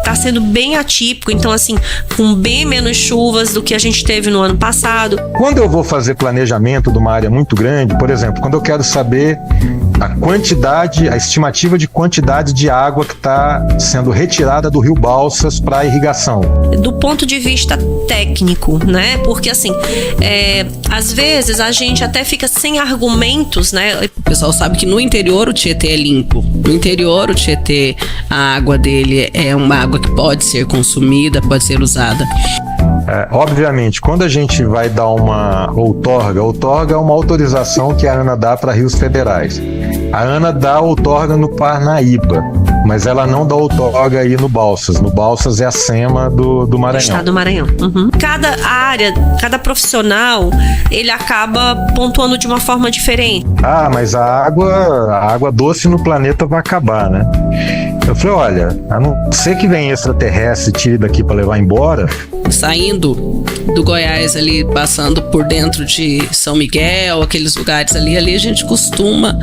tá sendo bem atípico, então assim, com bem menos chuvas do que a gente teve no ano passado. Quando eu vou fazer planejamento de uma área muito grande, por exemplo, quando eu quero saber a estimativa de quantidade de água que está sendo retirada do Rio Balsas para irrigação. Do ponto de vista técnico, né? Porque assim, às vezes a gente até fica sem argumentos, né? O pessoal sabe que no interior o Tietê é limpo. No interior o Tietê, a água dele é uma água que pode ser consumida, pode ser usada. Obviamente, quando a gente vai dar uma outorga é uma autorização que a ANA dá para rios federais. A ANA dá outorga no Parnaíba, mas ela não dá outorga aí no Balsas. No Balsas é a SEMA do Maranhão. Estado do Maranhão. Uhum. Cada área, cada profissional, ele acaba pontuando de uma forma diferente. Mas a água doce no planeta vai acabar, né? Eu falei, olha, a não ser que venha extraterrestre e tire daqui para levar embora. Saindo do Goiás ali, passando por dentro de São Miguel, aqueles lugares ali a gente costuma,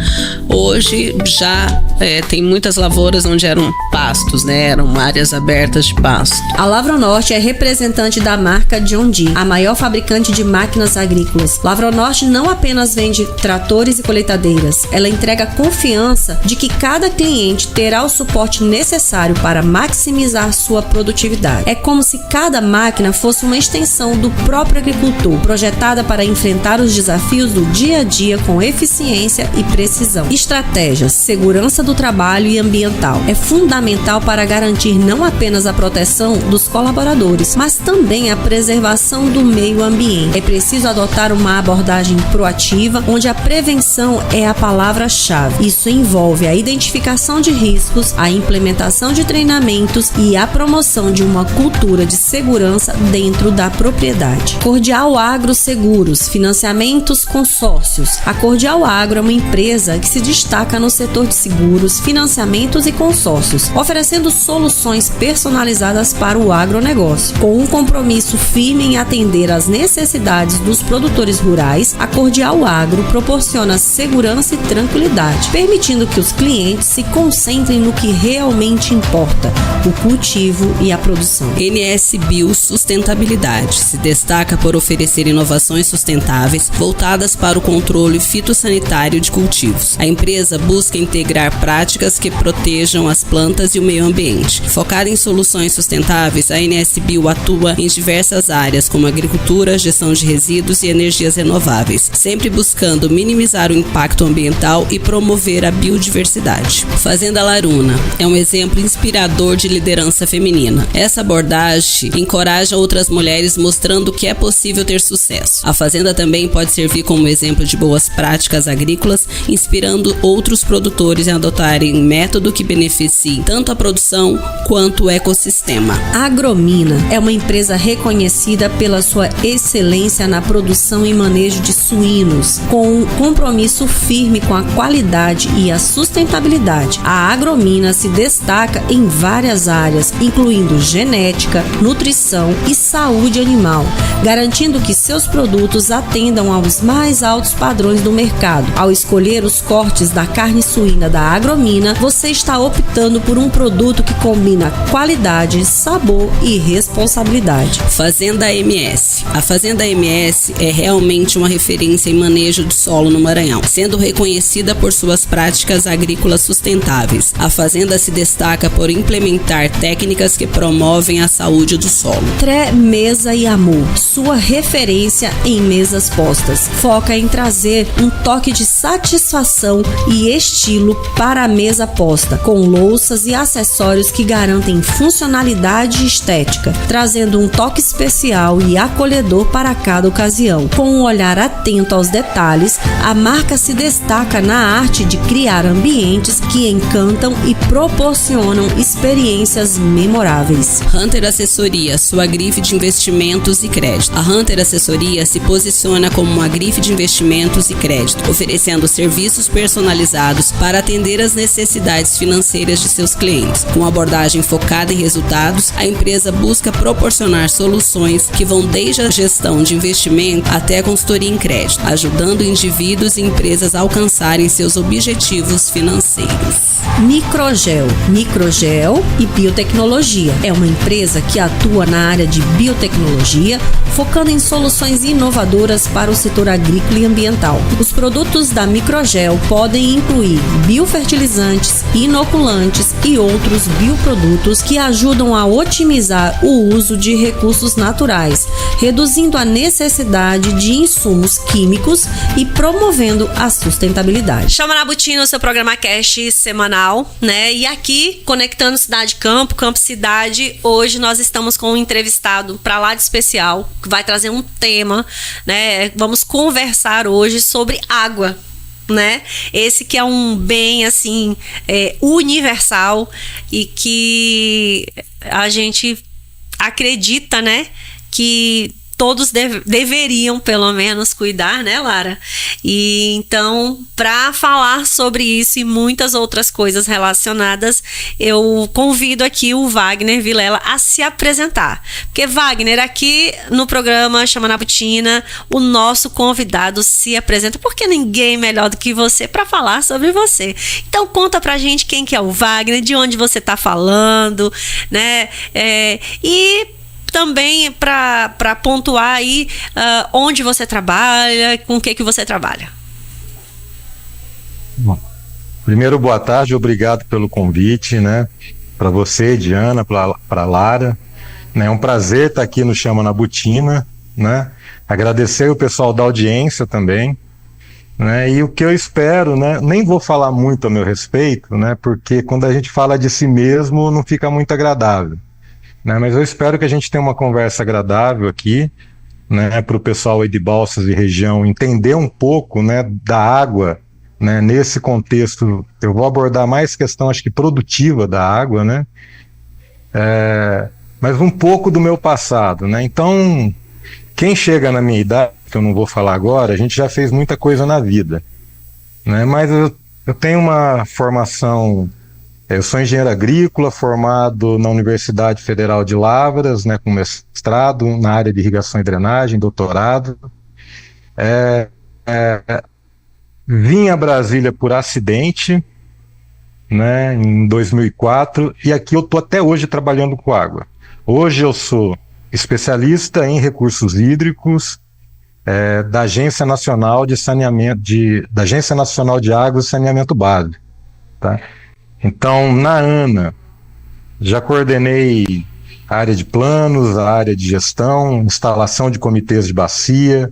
hoje já tem muitas lavouras onde eram pastos, né? Eram áreas abertas de pasto. A Lavronorte é representante da marca John Deere, a maior fabricante de máquinas agrícolas. Lavronorte não apenas vende tratores e colheitadeiras, ela entrega confiança de que cada cliente terá o suporte necessário para maximizar sua produtividade. É como se cada máquina fosse uma extensão do próprio agricultor, projetada para enfrentar os desafios do dia a dia com eficiência e precisão. Estratégias, segurança do trabalho e ambiental é fundamental para garantir não apenas a proteção dos colaboradores, mas também a preservação do meio ambiente. É preciso adotar uma abordagem proativa, onde a prevenção é a palavra-chave. Isso envolve a identificação de riscos, a implementação de treinamentos e a promoção de uma cultura de segurança dentro da propriedade. Cordial Agro Seguros, financiamentos, consórcios. A Cordial Agro é uma empresa que se destaca no setor de seguros, financiamentos e consórcios, oferecendo soluções personalizadas para o agronegócio. Com um compromisso firme em atender às necessidades dos produtores rurais, a Cordial Agro proporciona segurança e tranquilidade, permitindo que os clientes se concentrem no que realmente importa, o cultivo e a produção. NS Bio Sustentabilidade se destaca por oferecer inovações sustentáveis voltadas para o controle fitossanitário de cultivos. A empresa busca integrar práticas que protejam as plantas e o meio ambiente. Focada em soluções sustentáveis, a NS Bio atua em diversas áreas, como agricultura, gestão de resíduos e energias renováveis, sempre buscando minimizar o impacto ambiental e promover a biodiversidade. Fazenda Laruna é um exemplo inspirador de liderança feminina. Essa abordagem encoraja outras mulheres, mostrando que é possível ter sucesso. A fazenda também pode servir como exemplo de boas práticas agrícolas, inspirando outros produtores a adotarem um método que beneficie tanto a produção quanto o ecossistema. A Agromina é uma empresa reconhecida pela sua excelência na produção e manejo de suínos, com um compromisso firme com a qualidade e a sustentabilidade. A Agromina se destaca em várias áreas, incluindo genética, nutrição e saúde animal, garantindo que seus produtos atendam aos mais altos padrões do mercado. Ao escolher os cortes da carne suína da Agromina, você está optando por um produto que combina qualidade, sabor e responsabilidade. Fazenda MS. A Fazenda MS é realmente uma referência em manejo de solo no Maranhão, sendo reconhecida por suas práticas agrícolas sustentáveis. A fazenda se destaca por implementar técnicas que promovem a saúde do solo. Tré Mesa e Amor, sua referência em mesas postas, foca em trazer um toque de satisfação e estilo para a mesa posta, com louças e acessórios que garantem funcionalidade e estética, trazendo um toque especial e acolhedor para cada ocasião. Com um olhar atento aos detalhes, a marca se destaca na arte de criar ambientes que encantam e proporcionam experiências memoráveis. Hunter Assessoria, sua grife de investimentos e crédito. A Hunter Assessoria se posiciona como uma grife de investimentos e crédito, oferecendo serviços personalizados para atender às necessidades financeiras financeiras de seus clientes. Com abordagem focada em resultados, a empresa busca proporcionar soluções que vão desde a gestão de investimento até a consultoria em crédito, ajudando indivíduos e empresas a alcançarem seus objetivos financeiros. Microgel e biotecnologia. É uma empresa que atua na área de biotecnologia, focando em soluções inovadoras para o setor agrícola e ambiental. Os produtos da Microgel podem incluir biofertilizantes, inoculantes e outros bioprodutos que ajudam a otimizar o uso de recursos naturais, reduzindo a necessidade de insumos químicos e promovendo a sustentabilidade. Chama na Butina, o seu programa Cast semanal, né? E aqui, conectando cidade-campo, campo-cidade, hoje nós estamos com um entrevistado para lá de especial, que vai trazer um tema, né? Vamos conversar hoje sobre água, né? Esse que é um bem, assim, universal e que a gente acredita, né? Que todos deveriam, pelo menos, cuidar, né, Lara? E então, para falar sobre isso e muitas outras coisas relacionadas, eu convido aqui o Wagner Vilela a se apresentar. Porque, Wagner, aqui no programa Chama na Butina, o nosso convidado se apresenta, porque ninguém melhor do que você para falar sobre você. Então, conta pra gente quem que é o Wagner, de onde você tá falando, né? E também para pontuar aí onde você trabalha, com o que você trabalha. Bom, primeiro, boa tarde, obrigado pelo convite, né? Para você, Diana, para Lara. É um prazer estar aqui no Chama na Butina, né? Agradecer o pessoal da audiência também, né? E o que eu espero, né? Nem vou falar muito a meu respeito, né? Porque quando a gente fala de si mesmo, não fica muito agradável. Né, mas eu espero que a gente tenha uma conversa agradável aqui, né, para o pessoal aí de Balsas e região entender um pouco, né, da água, né, nesse contexto. Eu vou abordar mais questão, acho que produtiva da água, né, mas um pouco do meu passado, né. Então, quem chega na minha idade, que eu não vou falar agora, a gente já fez muita coisa na vida, né, mas eu tenho uma formação. Eu sou engenheiro agrícola, formado na Universidade Federal de Lavras, né, com mestrado na área de irrigação e drenagem, doutorado. Vim a Brasília por acidente, né, em 2004, e aqui eu estou até hoje trabalhando com água. Hoje eu sou especialista em recursos hídricos da Agência Nacional de Saneamento, da Agência Nacional de Água e Saneamento Básico, tá? Então, na ANA, já coordenei a área de planos, a área de gestão, instalação de comitês de bacia,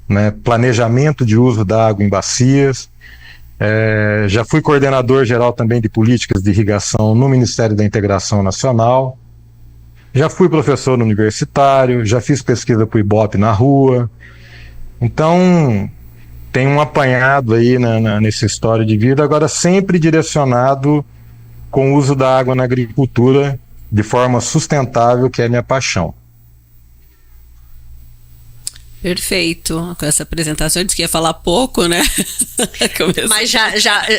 né, planejamento de uso da água em bacias. Já fui coordenador geral também de políticas de irrigação no Ministério da Integração Nacional. Já fui professor universitário, já fiz pesquisa para o IBOP na rua. Então, tem um apanhado aí nessa história de vida, agora sempre direcionado com o uso da água na agricultura de forma sustentável, que é a minha paixão. Perfeito. Com essa apresentação, eu disse que ia falar pouco, né? Mas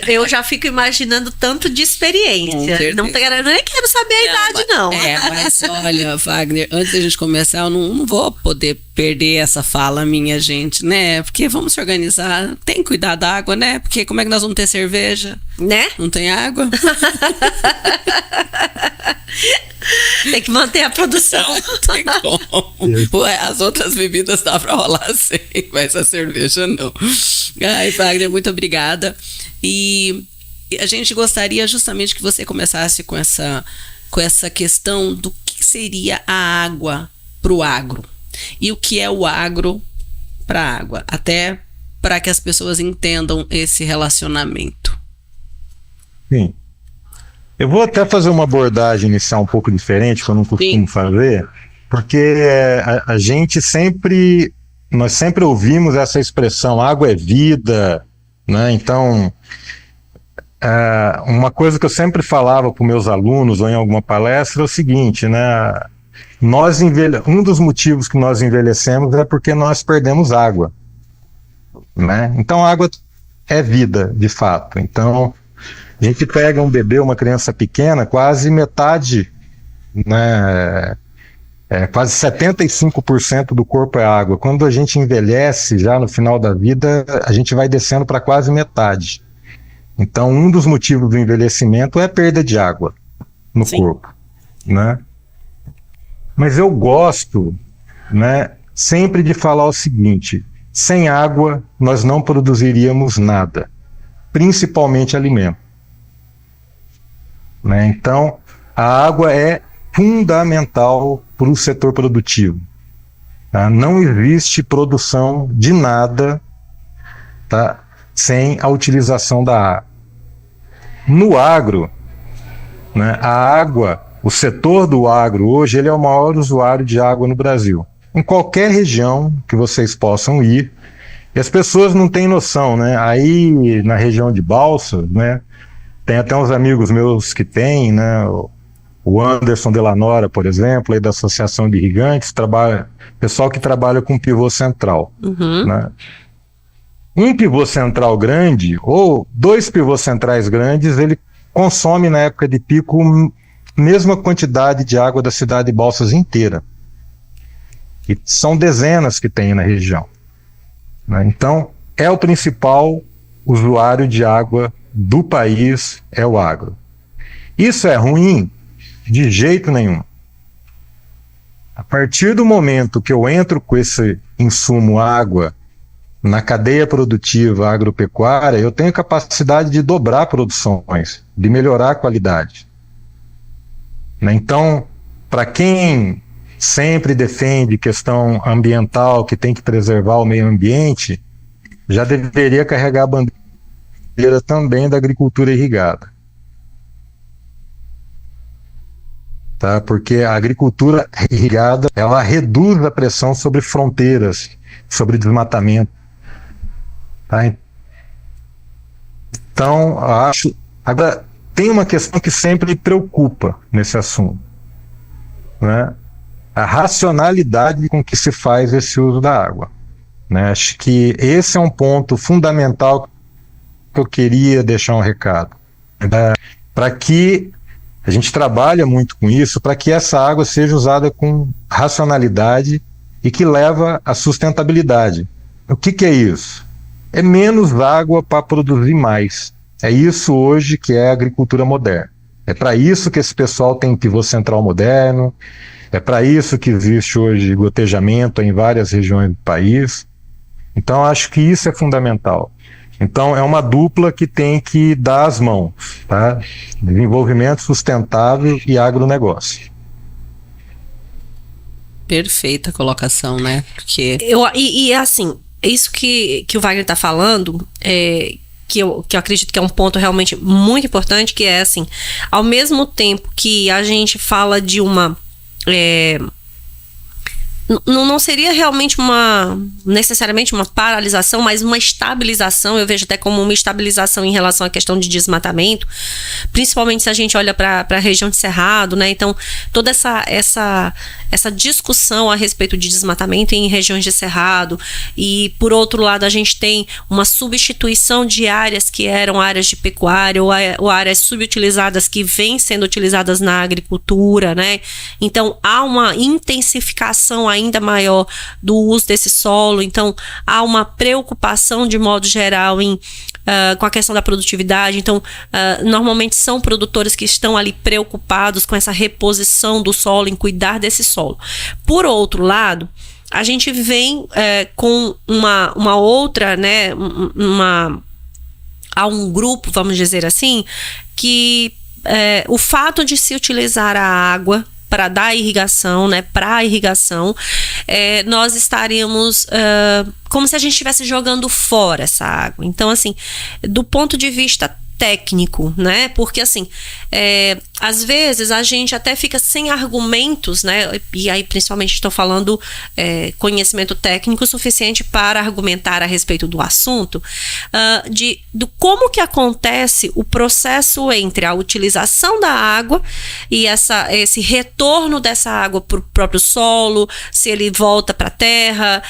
eu já fico imaginando tanto de experiência. Nem quero saber a idade, não. Mas olha, Wagner, antes da gente começar, eu não vou poder perder essa fala minha, gente, né? Porque vamos se organizar. Tem que cuidar da água, né? Porque como é que nós vamos ter cerveja? Né? Não tem água? Tem que manter a produção. Não tem como. As outras bebidas dá pra rolar sem, mas a cerveja não. Ai, Wagner, muito obrigada. E a gente gostaria justamente que você começasse com essa questão do que seria a água pro agro. E o que é o agro para a água, até para que as pessoas entendam esse relacionamento. Sim. Eu vou até fazer uma abordagem inicial um pouco diferente, que eu não costumo fazer, porque nós sempre ouvimos essa expressão, água é vida, né? Então, uma coisa que eu sempre falava para os meus alunos ou em alguma palestra é o seguinte, né? Um dos motivos que nós envelhecemos é porque nós perdemos água, né? Então a água é vida, de fato. Então A gente pega um bebê, uma criança pequena, quase metade, né, quase 75% do corpo é água. Quando a gente envelhece, já no final da vida, a gente vai descendo para quase metade. Então, um dos motivos do envelhecimento é a perda de água no corpo, né? Mas eu gosto, né, sempre de falar o seguinte: sem água nós não produziríamos nada, principalmente alimento, né? Então, a água é fundamental para o setor produtivo, tá? Não existe produção de nada, tá, sem a utilização da água. No agro, né, a água, o setor do agro hoje, ele é o maior usuário de água no Brasil. Em qualquer região que vocês possam ir, e as pessoas não têm noção, né? Aí na região de Balsas, né, tem até uns amigos meus que têm, né? O Anderson Delanora, por exemplo, aí da Associação de Irrigantes, pessoal que trabalha com pivô central, né? Um pivô central grande, ou 2 pivôs centrais grandes, ele consome na época de pico a mesma quantidade de água da cidade de Balsas inteira. E são dezenas que tem na região, né? Então, é o principal usuário de água do país, é o agro. Isso é ruim? De jeito nenhum. A partir do momento que eu entro com esse insumo água na cadeia produtiva agropecuária, eu tenho capacidade de dobrar produções, de melhorar a qualidade, né? Então, para quem sempre defende questão ambiental, que tem que preservar o meio ambiente, já deveria carregar a bandeira também da agricultura irrigada, tá? Porque a agricultura irrigada, ela reduz a pressão sobre fronteiras, sobre desmatamento, tá? Então, acho... Agora, tem uma questão que sempre me preocupa nesse assunto, né? A racionalidade com que se faz esse uso da água, né? Acho que esse é um ponto fundamental que eu queria deixar um recado, para que a gente trabalha muito com isso, para que essa água seja usada com racionalidade e que leva à sustentabilidade. O que é isso? É menos água para produzir mais. É isso hoje que é a agricultura moderna. É para isso que esse pessoal tem pivô central moderno, é para isso que existe hoje gotejamento em várias regiões do país. Então, acho que isso é fundamental. Então, é uma dupla que tem que dar as mãos, tá? Desenvolvimento sustentável e agronegócio. Perfeita colocação, né? Porque... assim, isso que o Wagner está falando, que eu acredito que é um ponto realmente muito importante, que é assim, ao mesmo tempo que a gente fala de uma... não seria realmente necessariamente uma paralisação, mas uma estabilização. Eu vejo até como uma estabilização em relação à questão de desmatamento, principalmente se a gente olha para a região de Cerrado, né? Então, toda essa discussão a respeito de desmatamento em regiões de Cerrado, e por outro lado a gente tem uma substituição de áreas que eram áreas de pecuária ou áreas subutilizadas que vêm sendo utilizadas na agricultura, né? Então, há uma intensificação ainda maior do uso desse solo. Então, há uma preocupação de modo geral com a questão da produtividade. Então, normalmente são produtores que estão ali preocupados com essa reposição do solo, em cuidar desse solo. Por outro lado, a gente vem com uma outra, né, há um grupo, vamos dizer assim, que o fato de se utilizar a água para dar irrigação, né, para a irrigação, nós estaríamos como se a gente estivesse jogando fora essa água. Então, assim, do ponto de vista técnico, né, porque assim, às vezes a gente até fica sem argumentos, né, e aí principalmente estou falando conhecimento técnico suficiente para argumentar a respeito do assunto, do como que acontece o processo entre a utilização da água e esse retorno dessa água para o próprio solo, se ele volta para a terra,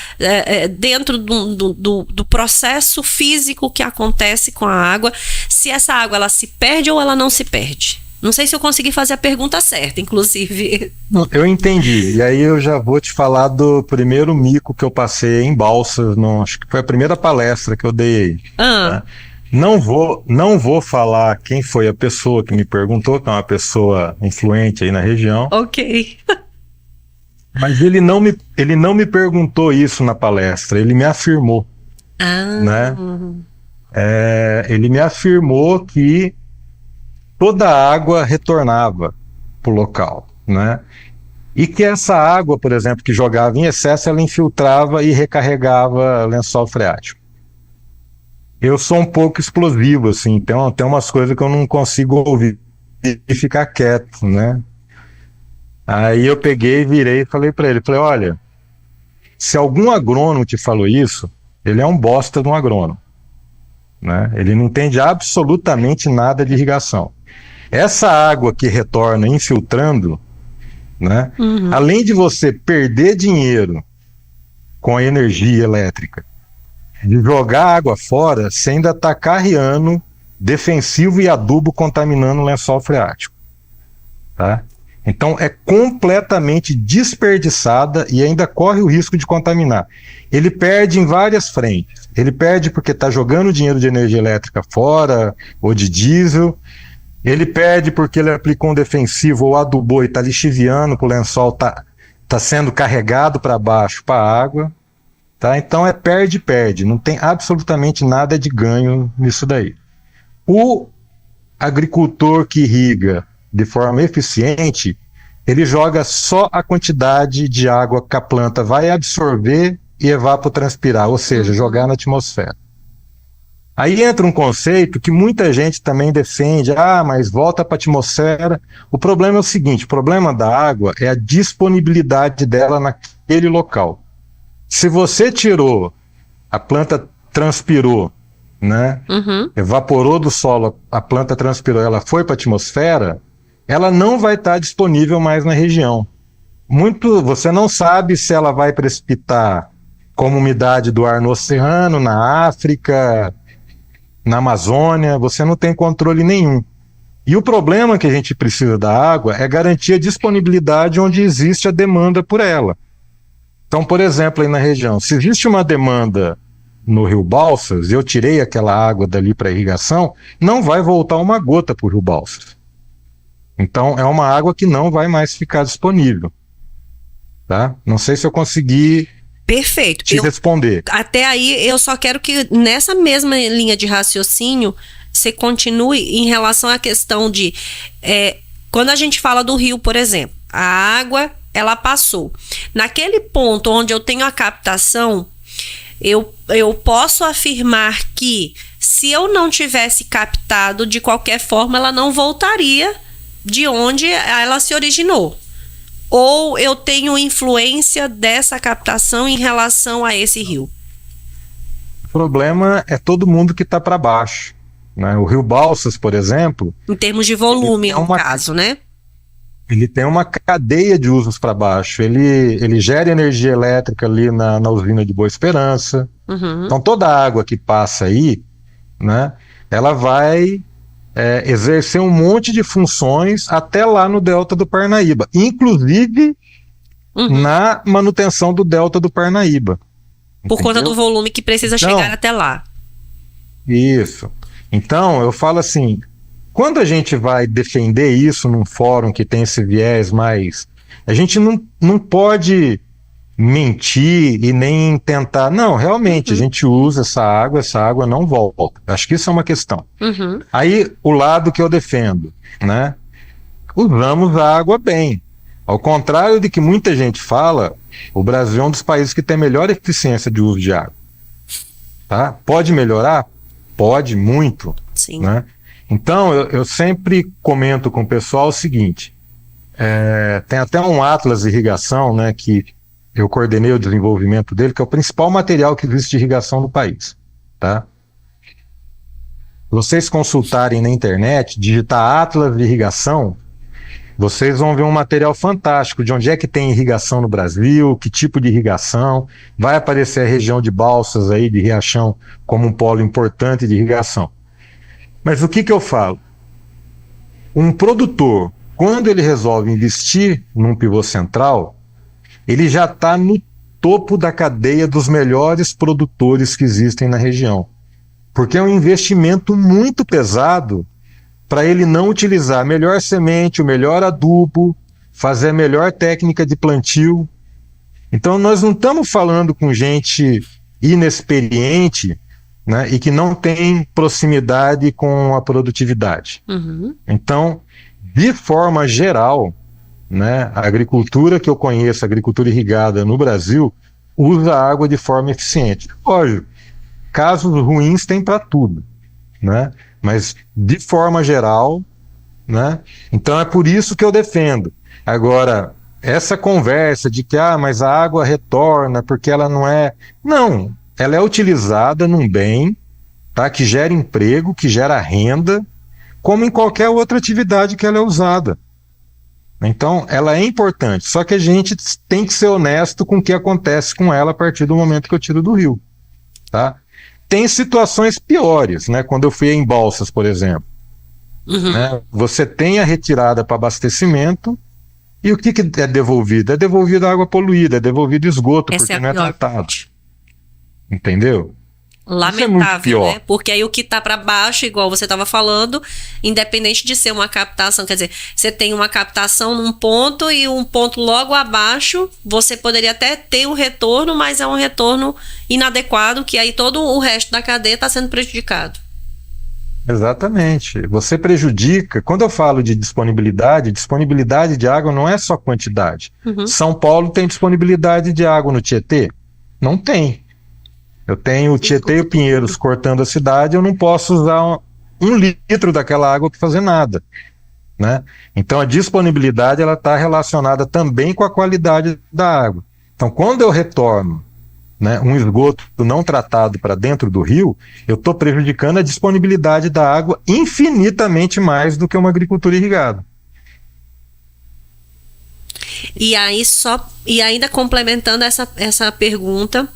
dentro do processo físico que acontece com a água, se essa água ela se perde ou ela não se perde? Não sei se eu consegui fazer a pergunta certa, inclusive. Eu entendi. E aí eu já vou te falar do primeiro mico que eu passei em Balsas, acho que foi a primeira palestra que eu dei aí. Tá? Não vou falar quem foi a pessoa que me perguntou, que é uma pessoa influente aí na região. Ok. Mas ele não me perguntou isso na palestra, ele me afirmou. Né? Ele me afirmou que toda a água retornava para o local, né? E que essa água, por exemplo, que jogava em excesso, ela infiltrava e recarregava lençol freático. Eu sou um pouco explosivo, assim, tem umas coisas que eu não consigo ouvir e ficar quieto, né? Aí eu peguei, virei e falei para ele, olha, se algum agrônomo te falou isso, ele é um bosta de um agrônomo, né? Ele não entende absolutamente nada de irrigação. Essa água que retorna infiltrando, né? Além de você perder dinheiro com a energia elétrica, de jogar água fora, você ainda está carreando defensivo e adubo contaminando o lençol freático, tá? Então é completamente desperdiçada e ainda corre o risco de contaminar. Ele perde em várias frentes. Ele perde porque está jogando dinheiro de energia elétrica fora ou de diesel. Ele perde porque ele aplicou um defensivo ou adubou e está lixiviando, que o lençol está sendo carregado para baixo para a água. Tá? Então é perde-perde. Não tem absolutamente nada de ganho nisso daí. O agricultor que irriga de forma eficiente, ele joga só a quantidade de água que a planta vai absorver e evapotranspirar, ou seja, jogar na atmosfera. Aí entra um conceito que muita gente também defende, mas volta para a atmosfera. O problema é o seguinte, o problema da água é a disponibilidade dela naquele local. Se você tirou, a planta transpirou, né? Evaporou do solo, a planta transpirou, ela foi para a atmosfera, ela não vai estar disponível mais na região. Você não sabe se ela vai precipitar como umidade do ar no oceano, na África, na Amazônia, você não tem controle nenhum. E o problema que a gente precisa da água é garantir a disponibilidade onde existe a demanda por ela. Então, por exemplo, aí na região, se existe uma demanda no Rio Balsas, e eu tirei aquela água dali para irrigação, não vai voltar uma gota para o Rio Balsas. Então, é uma água que não vai mais ficar disponível. Tá? Não sei se eu consegui te responder. Até aí, eu só quero que nessa mesma linha de raciocínio, você continue em relação à questão de... quando a gente fala do rio, por exemplo, a água, ela passou. Naquele ponto onde eu tenho a captação, eu posso afirmar que se eu não tivesse captado, de qualquer forma, ela não voltaria de onde ela se originou. Ou eu tenho influência dessa captação em relação a esse rio? O problema é todo mundo que está para baixo, né? O Rio Balsas, por exemplo... Em termos de volume, no caso, né? Ele tem uma cadeia de usos para baixo. Ele gera energia elétrica ali na usina de Boa Esperança. Então toda a água que passa aí, né, ela vai exercer um monte de funções até lá no Delta do Parnaíba, inclusive na manutenção do Delta do Parnaíba. Por conta do volume que precisa chegar até lá. Isso. Então, eu falo assim, quando a gente vai defender isso num fórum que tem esse viés mais... A gente não pode mentir e nem tentar... Não, realmente, a gente usa essa água não volta. Acho que isso é uma questão. Aí, o lado que eu defendo, né? Usamos a água bem. Ao contrário de que muita gente fala, o Brasil é um dos países que tem melhor eficiência de uso de água. Tá? Pode melhorar? Pode, muito. Sim. Né? Então, eu sempre comento com o pessoal o seguinte, tem até um atlas de irrigação, né, que eu coordenei o desenvolvimento dele, que é o principal material que existe de irrigação no país. Tá? Vocês consultarem na internet, digitar atlas de irrigação, vocês vão ver um material fantástico de onde é que tem irrigação no Brasil, que tipo de irrigação. Vai aparecer a região de Balsas aí, de Riachão, como um polo importante de irrigação. Mas o que que eu falo? Um produtor, quando ele resolve investir num pivô central, ele já está no topo da cadeia dos melhores produtores que existem na região. Porque é um investimento muito pesado para ele não utilizar a melhor semente, o melhor adubo, fazer a melhor técnica de plantio. Então nós não estamos falando com gente inexperiente, né, e que não tem proximidade com a produtividade. Então, de forma geral, né, a agricultura que eu conheço, a agricultura irrigada no Brasil, usa a água de forma eficiente. Lógico, casos ruins tem para tudo, né? Mas de forma geral, né? Então é por isso que eu defendo. Agora, essa conversa de que mas a água retorna porque ela não é... Não, ela é utilizada num bem, tá, que gera emprego, que gera renda, como em qualquer outra atividade que ela é usada. Então, ela é importante, só que a gente tem que ser honesto com o que acontece com ela a partir do momento que eu tiro do rio, tá? Tem situações piores, né? Quando eu fui em Balsas, por exemplo, né? Você tem a retirada para abastecimento e o que é devolvido? É devolvido água poluída, é devolvido esgoto, Essa porque não é tratado. parte. Entendeu? Lamentável, né? Porque aí o que tá para baixo, igual você estava falando, independente de ser uma captação, quer dizer, você tem uma captação num ponto e um ponto logo abaixo, você poderia até ter um retorno, mas é um retorno inadequado, que aí todo o resto da cadeia está sendo prejudicado. Exatamente. Você prejudica. Quando eu falo de disponibilidade de água não é só quantidade. São Paulo tem disponibilidade de água no Tietê? Não tem. Eu tenho o Tietê e o Pinheiros cortando a cidade, eu não posso usar um litro daquela água para fazer nada, né? Então a disponibilidade ela está relacionada também com a qualidade da água. Então quando eu retorno, né, um esgoto não tratado para dentro do rio, eu estou prejudicando a disponibilidade da água infinitamente mais do que uma agricultura irrigada. E aí e ainda complementando essa pergunta,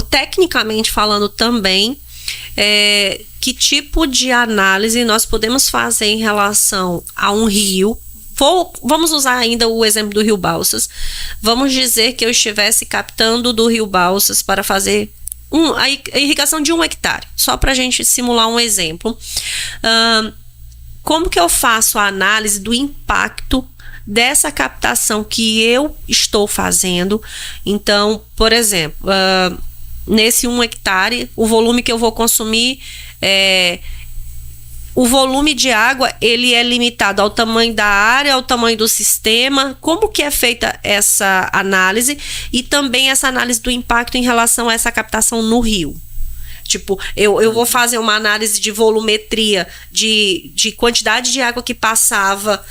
tecnicamente falando também, que tipo de análise nós podemos fazer em relação a um rio? Vamos usar ainda o exemplo do Rio Balsas. Vamos dizer que eu estivesse captando do Rio Balsas para fazer a irrigação de 1 hectare, só para a gente simular um exemplo. Como que eu faço a análise do impacto dessa captação que eu estou fazendo? Então, por exemplo, nesse 1 hectare, o volume que eu vou consumir, o volume de água, ele é limitado ao tamanho da área, ao tamanho do sistema. Como que é feita essa análise? E também essa análise do impacto em relação a essa captação no rio. Tipo, eu vou fazer uma análise de volumetria, de quantidade de água que passava,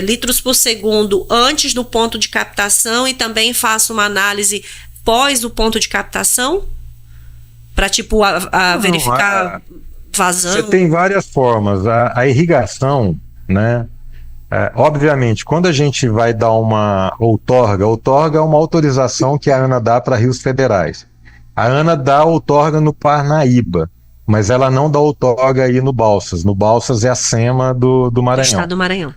litros por segundo antes do ponto de captação, e também faço uma análise pós o ponto de captação, para tipo verificar vazão. Você tem várias formas. A irrigação, né? Obviamente, quando a gente vai dar uma outorga é uma autorização que a ANA dá para rios federais. A ANA dá outorga no Parnaíba, mas ela não dá outorga aí no Balsas. No Balsas é a SEMA do Maranhão. Do estado do Maranhão.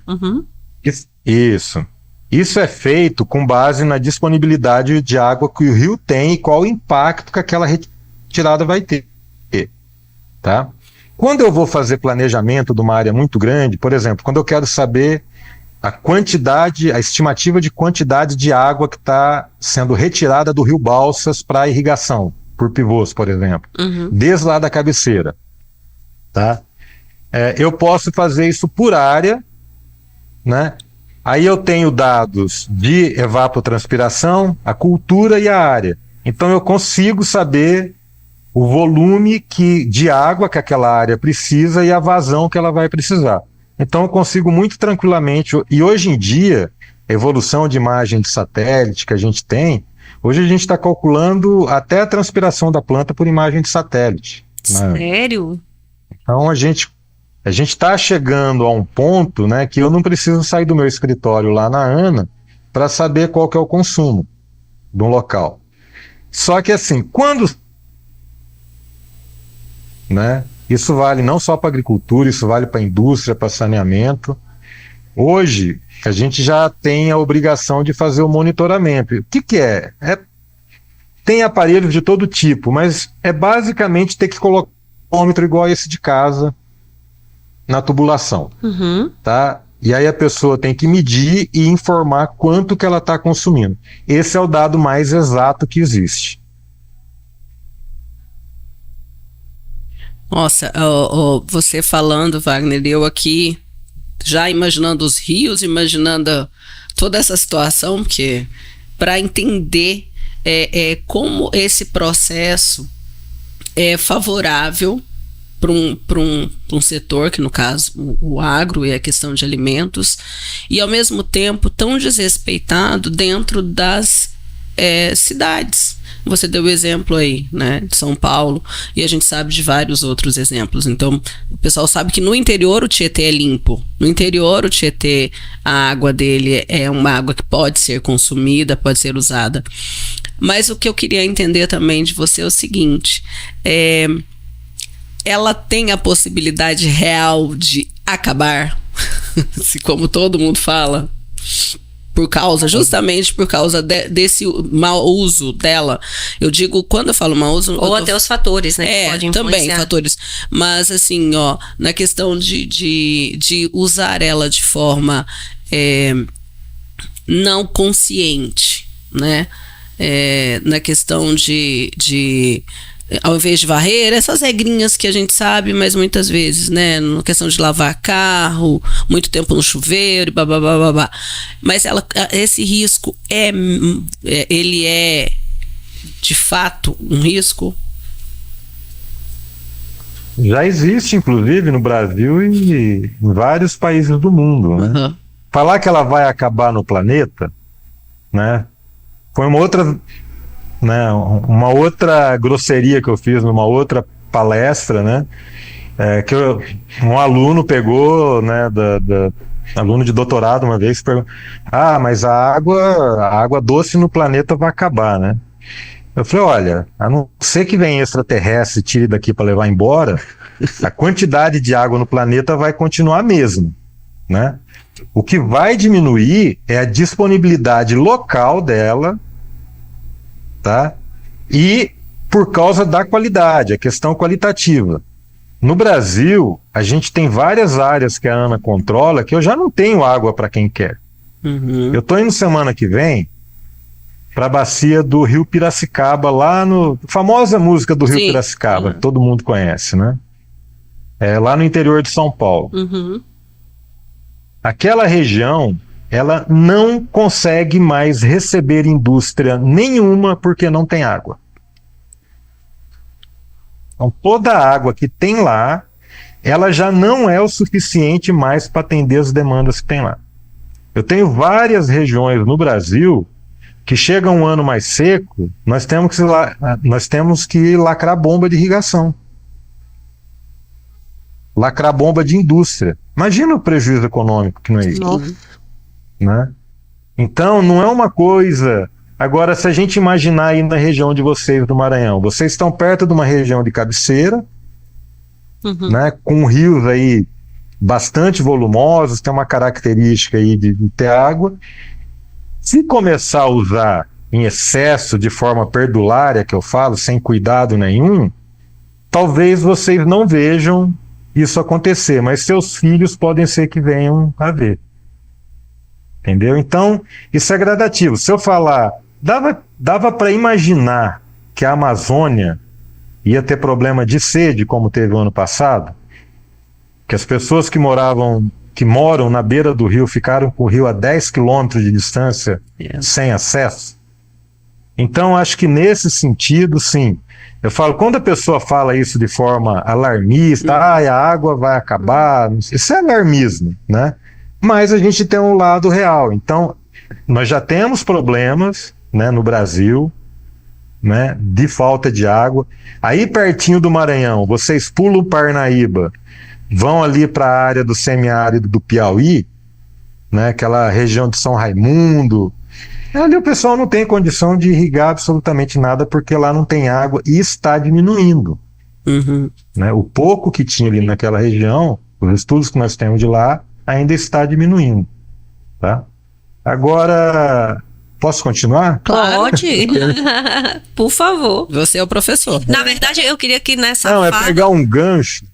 Isso. Isso é feito com base na disponibilidade de água que o rio tem e qual o impacto que aquela retirada vai ter. Tá? Quando eu vou fazer planejamento de uma área muito grande, por exemplo, quando eu quero saber a estimativa de quantidade de água que está sendo retirada do rio Balsas para irrigação, por pivôs, por exemplo, desde lá da cabeceira, tá? Eu posso fazer isso por área, né? Aí eu tenho dados de evapotranspiração, a cultura e a área. Então eu consigo saber o volume de água que aquela área precisa e a vazão que ela vai precisar. Então eu consigo muito tranquilamente, e hoje em dia, a evolução de imagem de satélite que a gente tem, hoje a gente está calculando até a transpiração da planta por imagem de satélite. Sério? Né? Então a gente está chegando a um ponto, né, que eu não preciso sair do meu escritório lá na ANA para saber qual que é o consumo de um local. Só que assim, quando né? Isso vale não só para agricultura, isso vale para indústria, para saneamento. Hoje, a gente já tem a obrigação de fazer o monitoramento. O que é? Tem aparelhos de todo tipo, mas é basicamente ter que colocar um termômetro igual esse de casa na tubulação, tá? E aí a pessoa tem que medir e informar quanto que ela está consumindo. Esse é o dado mais exato que existe. Nossa, você falando, Wagner, eu aqui já imaginando os rios, imaginando toda essa situação, porque para entender como esse processo é favorável para um setor, que no caso o agro e a questão de alimentos, e ao mesmo tempo tão desrespeitado dentro das cidades. Você deu o exemplo aí, né, de São Paulo, e a gente sabe de vários outros exemplos. Então, o pessoal sabe que no interior o Tietê é limpo. No interior o Tietê, a água dele é uma água que pode ser consumida, pode ser usada. Mas o que eu queria entender também de você é o seguinte, ela tem a possibilidade real de acabar, se como todo mundo fala, justamente por causa desse mau uso dela. Eu digo, quando eu falo mau uso... Ou até os fatores, né? Que podem também fatores. Mas assim, na questão de usar ela de forma não consciente, né? Na questão de ao invés de varrer, essas regrinhas que a gente sabe, mas muitas vezes, né, na questão de lavar carro, muito tempo no chuveiro, babá. Mas esse risco ele é de fato um risco? Já existe, inclusive, no Brasil e em vários países do mundo, né? Falar que ela vai acabar no planeta, né, foi uma outra grosseria que eu fiz numa outra palestra, né? Que um aluno pegou, né, aluno de doutorado uma vez, perguntou: mas a água doce no planeta vai acabar, né? Eu falei: olha, a não ser que venha extraterrestre e tire daqui para levar embora, a quantidade de água no planeta vai continuar a mesma, né? O que vai diminuir é a disponibilidade local dela, tá? E por causa da qualidade, a questão qualitativa. No Brasil, a gente tem várias áreas que a ANA controla que eu já não tenho água para quem quer. Eu estou indo semana que vem para a bacia do Rio Piracicaba, lá no... famosa música do Rio Piracicaba, que todo mundo conhece, né? Lá no interior de São Paulo. Aquela região, ela não consegue mais receber indústria nenhuma porque não tem água. Então, toda a água que tem lá, ela já não é o suficiente mais para atender as demandas que tem lá. Eu tenho várias regiões no Brasil que chega um ano mais seco, nós temos que lacrar bomba de irrigação. Lacrar bomba de indústria. Imagina o prejuízo econômico que não é isso. Né? Então, não é uma coisa... Agora, se a gente imaginar aí na região de vocês, do Maranhão, vocês estão perto de uma região de cabeceira, né, com rios aí bastante volumosos, tem uma característica aí de ter água. Se começar a usar em excesso, de forma perdulária, que eu falo, sem cuidado nenhum, talvez vocês não vejam isso acontecer, mas seus filhos podem ser que venham a ver. Entendeu? Então, isso é gradativo. Se eu falar, dava para imaginar que a Amazônia ia ter problema de sede, como teve o ano passado, que as pessoas que moram na beira do rio ficaram com o rio a 10 quilômetros de distância, sem acesso. Então, acho que nesse sentido, sim. Eu falo, quando a pessoa fala isso de forma alarmista, a água vai acabar, isso é alarmismo, né? Mas a gente tem um lado real. Então, nós já temos problemas, né, no Brasil, né, de falta de água. Aí, pertinho do Maranhão, vocês pulam o Parnaíba, vão ali para a área do semiárido do Piauí, né, aquela região de São Raimundo. Ali o pessoal não tem condição de irrigar absolutamente nada, porque lá não tem água e está diminuindo. Né? O pouco que tinha ali naquela região, os estudos que nós temos de lá, ainda está diminuindo. Tá? Agora, posso continuar? Pode. Por favor. Você é o professor. Na verdade, eu queria que nessa Não, fala... é pegar um gancho.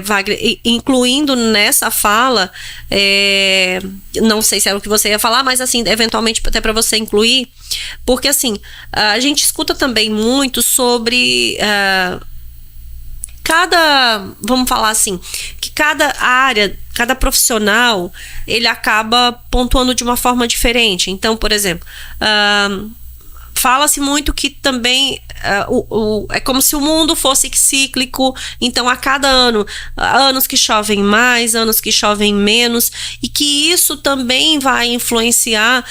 Wagner, incluindo nessa fala, não sei se era o que você ia falar, mas assim, eventualmente até para você incluir, porque assim, a gente escuta também muito sobre vamos falar assim, que cada área, cada profissional, ele acaba pontuando de uma forma diferente. Então, por exemplo, fala-se muito que também é como se o mundo fosse cíclico, então a cada ano, anos que chovem mais, anos que chovem menos, e que isso também vai influenciar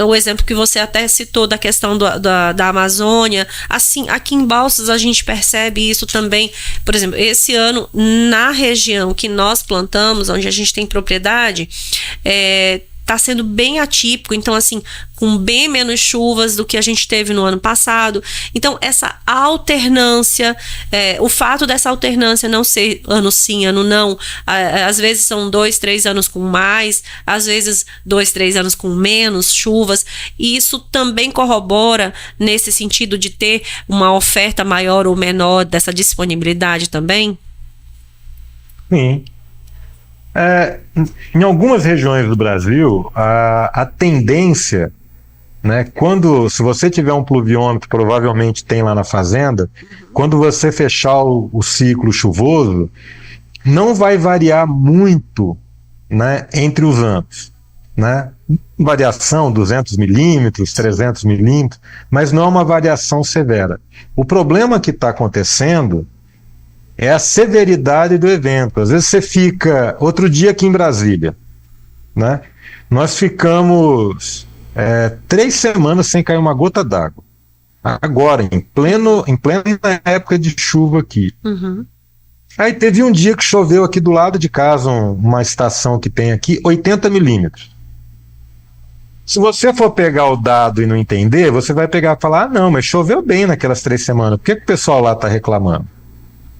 o exemplo que você até citou da questão da Amazônia. Assim, aqui em Balsas a gente percebe isso também. Por exemplo, esse ano, na região que nós plantamos, onde a gente tem propriedade, está sendo bem atípico, então assim, com bem menos chuvas do que a gente teve no ano passado. Então essa alternância, o fato dessa alternância não ser ano sim, ano não, às vezes são 2, 3 anos com mais, às vezes 2, 3 anos com menos chuvas, e isso também corrobora nesse sentido de ter uma oferta maior ou menor dessa disponibilidade também? Sim. Em algumas regiões do Brasil, a tendência, né, se você tiver um pluviômetro, provavelmente tem lá na fazenda, quando você fechar o ciclo chuvoso, não vai variar muito, né, entre os anos. Né? Variação 200 milímetros, 300 milímetros, mas não é uma variação severa. O problema que está acontecendo é a severidade do evento. Às vezes você fica... Outro dia aqui em Brasília, né? Nós ficamos 3 semanas sem cair uma gota d'água. Agora, em plena época de chuva aqui. Aí teve um dia que choveu aqui do lado de casa, uma estação que tem aqui, 80 milímetros. Se você for pegar o dado e não entender, você vai pegar e falar, não, mas choveu bem naquelas 3 semanas. Por que o pessoal lá está reclamando?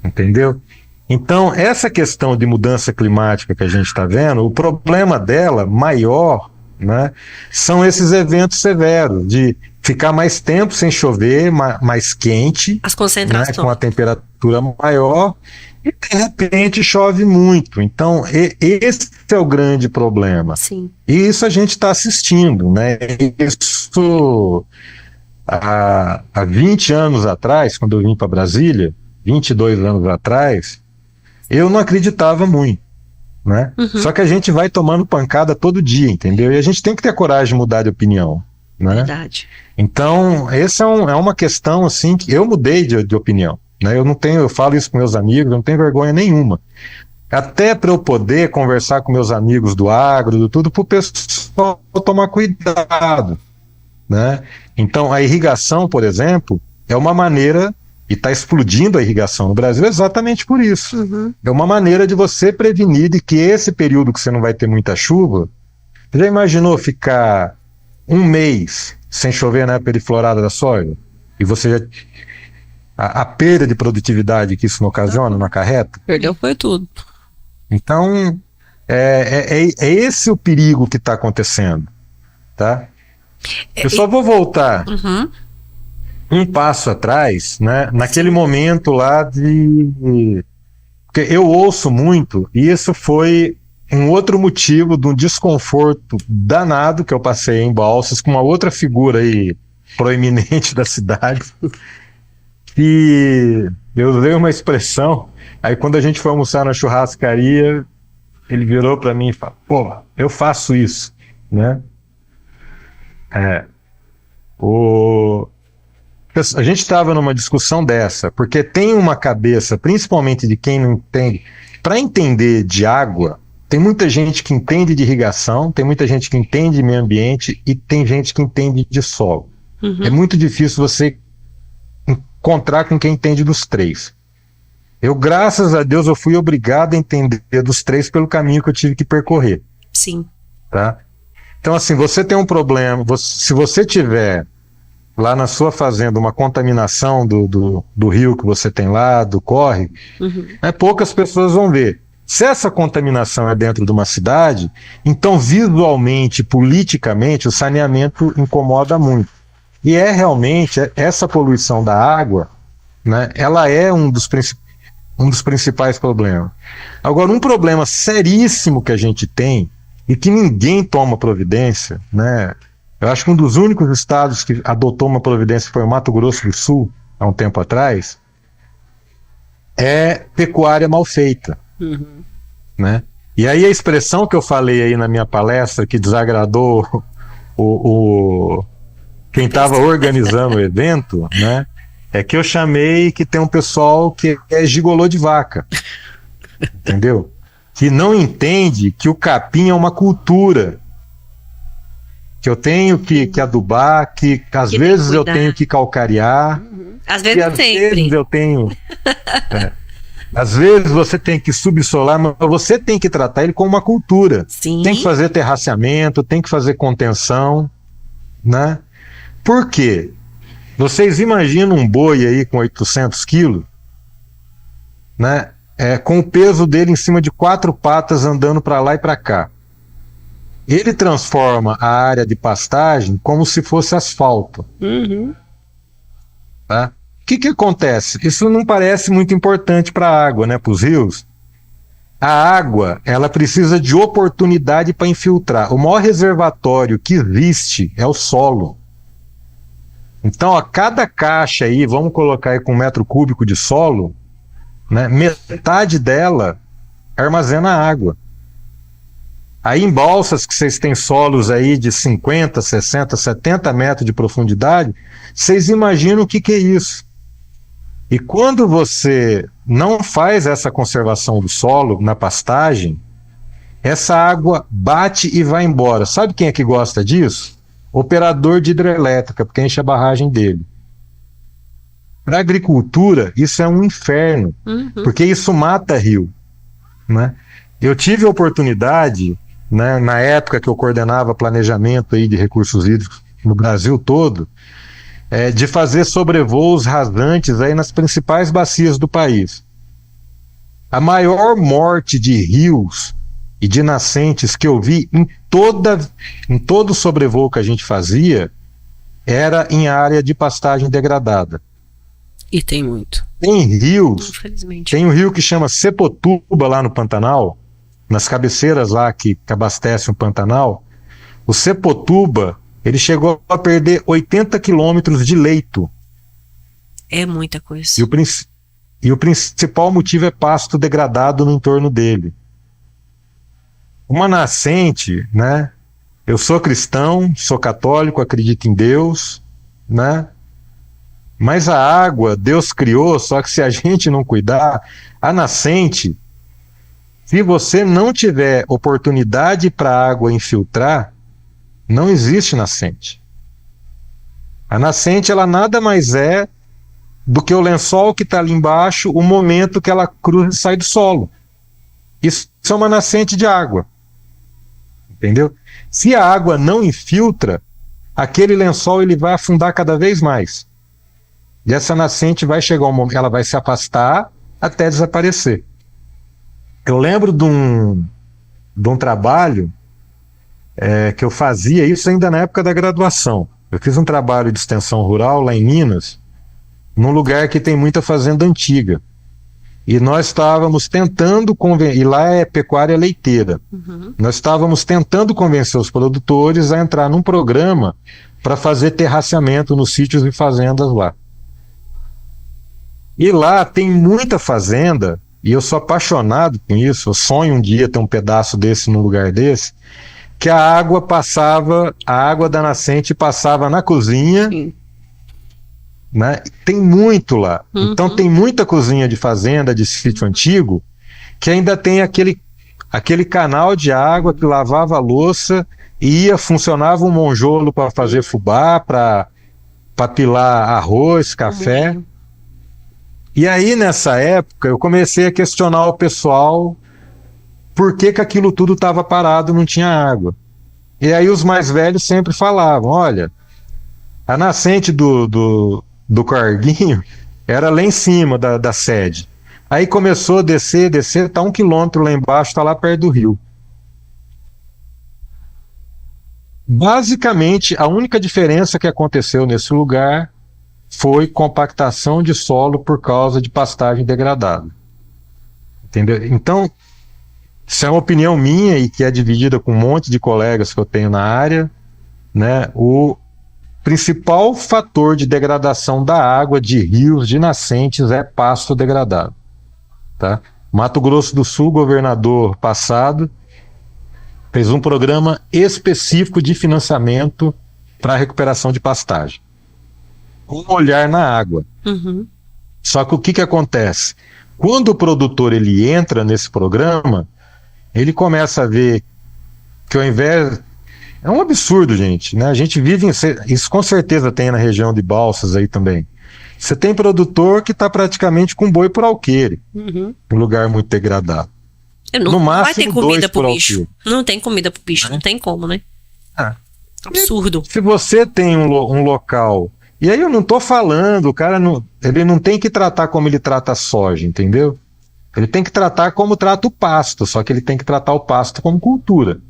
Entendeu? Então, essa questão de mudança climática que a gente está vendo, o problema dela maior, né, são esses eventos severos, de ficar mais tempo sem chover, mais quente, as concentrações, né, com a temperatura maior, e de repente chove muito. Então, esse é o grande problema. Sim. E isso a gente está assistindo, né? Isso há 20 anos atrás, quando eu vim para Brasília, 22 anos atrás, eu não acreditava muito, né? Só que a gente vai tomando pancada todo dia, entendeu? E a gente tem que ter coragem de mudar de opinião, né? Verdade. Então, essa é uma questão, assim, que eu mudei de opinião, né? Eu falo isso com meus amigos, eu não tenho vergonha nenhuma. Até para eu poder conversar com meus amigos do agro, do tudo, para o pessoal tomar cuidado, né? Então, a irrigação, por exemplo, é uma maneira... E está explodindo a irrigação no Brasil exatamente por isso. É uma maneira de você prevenir de que esse período que você não vai ter muita chuva, você já imaginou ficar 1 mês sem chover na época de florada da soja? E você já... A perda de produtividade que isso não ocasiona, não acarreta? Perdeu foi tudo. Então, é esse o perigo que está acontecendo. Tá? Eu só vou voltar... um passo atrás, né, naquele momento lá porque eu ouço muito, e isso foi um outro motivo de um desconforto danado que eu passei em Balsas com uma outra figura aí proeminente da cidade, e eu usei uma expressão, aí quando a gente foi almoçar na churrascaria, ele virou para mim e falou, pô, eu faço isso, né? A gente estava numa discussão dessa, porque tem uma cabeça, principalmente de quem não entende, para entender de água, tem muita gente que entende de irrigação, tem muita gente que entende de meio ambiente e tem gente que entende de solo. É muito difícil você encontrar com quem entende dos 3. Eu, graças a Deus, eu fui obrigado a entender dos 3 pelo caminho que eu tive que percorrer. Sim. Tá? Então, assim, você tem um problema, se você tiver lá na sua fazenda uma contaminação do rio que você tem lá, do córrego, poucas pessoas vão ver. Se essa contaminação é dentro de uma cidade, então visualmente, politicamente, o saneamento incomoda muito. E realmente essa poluição da água, né, ela é um dos principais problemas. Agora, um problema seríssimo que a gente tem e que ninguém toma providência, né? Eu acho que um dos únicos estados que adotou uma providência foi o Mato Grosso do Sul, há um tempo atrás, é pecuária mal feita. Né? E aí a expressão que eu falei aí na minha palestra, que desagradou quem estava organizando o evento, né? É que eu chamei que tem um pessoal que é gigolô de vaca, entendeu? Que não entende que o capim é uma cultura, que eu tenho que adubar, que às vezes eu tenho que calcarear, às vezes eu tenho... Às vezes você tem que subsolar, mas você tem que tratar ele como uma cultura. Sim. Tem que fazer terraceamento, tem que fazer contenção, né? Por quê? Vocês imaginam um boi aí com 800 quilos, né? Com o peso dele em cima de 4 patas andando para lá e para cá. Ele transforma a área de pastagem como se fosse asfalto. Tá? O que acontece? Isso não parece muito importante para a água, né, para os rios. A água, ela precisa de oportunidade para infiltrar. O maior reservatório que existe é o solo. Então, a cada caixa aí, vamos colocar aí com 1 metro cúbico de solo, né, metade dela armazena água. Aí em balsas que vocês têm solos aí de 50, 60, 70 metros de profundidade, vocês imaginam o que é isso? E quando você não faz essa conservação do solo na pastagem, essa água bate e vai embora. Sabe quem é que gosta disso? Operador de hidrelétrica, porque enche a barragem dele. Para a agricultura, isso é um inferno, porque isso mata rio, né? Eu tive a oportunidade, né, na época que eu coordenava planejamento aí de recursos hídricos no Brasil todo, de fazer sobrevoos rasantes aí nas principais bacias do país. A maior morte de rios e de nascentes que eu vi em todo sobrevoo que a gente fazia era em área de pastagem degradada. E tem muito. Tem rios, infelizmente. Tem um rio que chama Sepotuba lá no Pantanal, nas cabeceiras lá que abastecem o Pantanal. O Sepotuba, ele chegou a perder 80 quilômetros de leito. É muita coisa. E o principal motivo é pasto degradado no entorno dele. Uma nascente, né? Eu sou cristão, sou católico, acredito em Deus, né? Mas a água Deus criou, só que se a gente não cuidar, a nascente, se você não tiver oportunidade para a água infiltrar, não existe nascente. A nascente, ela nada mais é do que o lençol que está ali embaixo, o momento que ela cruza e sai do solo. Isso é uma nascente de água. Entendeu? Se a água não infiltra, aquele lençol ele vai afundar cada vez mais. E essa nascente vai chegar um momento, ela vai se afastar até desaparecer. Eu lembro de um trabalho que eu fazia isso ainda na época da graduação. Eu fiz um trabalho de extensão rural lá em Minas, num lugar que tem muita fazenda antiga. E nós estávamos tentando e lá é pecuária leiteira. Nós estávamos tentando convencer os produtores a entrar num programa para fazer terraceamento nos sítios e fazendas lá. E lá tem muita fazenda, e eu sou apaixonado com isso, eu sonho um dia ter um pedaço desse num lugar desse, que a água da nascente passava na cozinha, né? Tem muito lá. Então tem muita cozinha de fazenda, de sítio antigo, que ainda tem aquele canal de água que lavava a louça, funcionava um monjolo para fazer fubá, para pilar arroz, café. E aí nessa época eu comecei a questionar o pessoal por que aquilo tudo estava parado, não tinha água. E aí os mais velhos sempre falavam, olha, A nascente do Corguinho era lá em cima da sede. Aí começou a descer, tá 1 quilômetro lá embaixo, tá lá perto do rio. Basicamente, a única diferença que aconteceu nesse lugar foi compactação de solo por causa de pastagem degradada. Entendeu? Então, isso é uma opinião minha e que é dividida com um monte de colegas que eu tenho na área, né? O principal fator de degradação da água de rios, de nascentes, é pasto degradado. Tá? Mato Grosso do Sul, governador passado, fez um programa específico de financiamento para a recuperação de pastagem. Um olhar na água. Uhum. Só que o que acontece? Quando o produtor ele entra nesse programa, ele começa a ver que ao invés... É um absurdo, gente, né? A gente vive em... Isso com certeza tem na região de Balsas aí também. Você tem produtor que está praticamente com boi por alqueire, um lugar muito degradado. Não No máximo, vai ter comida 2 pro por bicho. alqueire. Não tem comida pro bicho, não tem como, né? Ah. Absurdo. Se você tem um local... E aí eu não tô falando, o cara ele não tem que tratar como ele trata a soja, entendeu? Ele tem que tratar como trata o pasto, só que ele tem que tratar o pasto como cultura.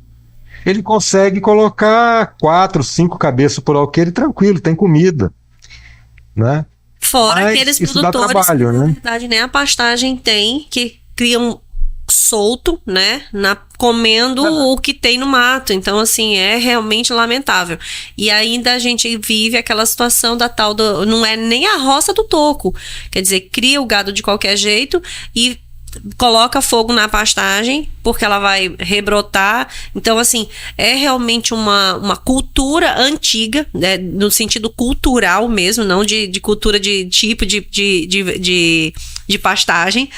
Ele consegue colocar 4, 5 cabeças por alqueire tranquilo, tem comida, né? Fora Mas aqueles isso dá produtores trabalho, que, na né? verdade, nem a pastagem tem, que criam solto, né, comendo o que tem no mato. Então, assim, é realmente lamentável. E ainda a gente vive aquela situação da tal do... Não é nem a roça do toco. Quer dizer, cria o gado de qualquer jeito e coloca fogo na pastagem, porque ela vai rebrotar. Então, assim, é realmente uma cultura antiga, né, no sentido cultural mesmo, não de cultura de tipo de pastagem,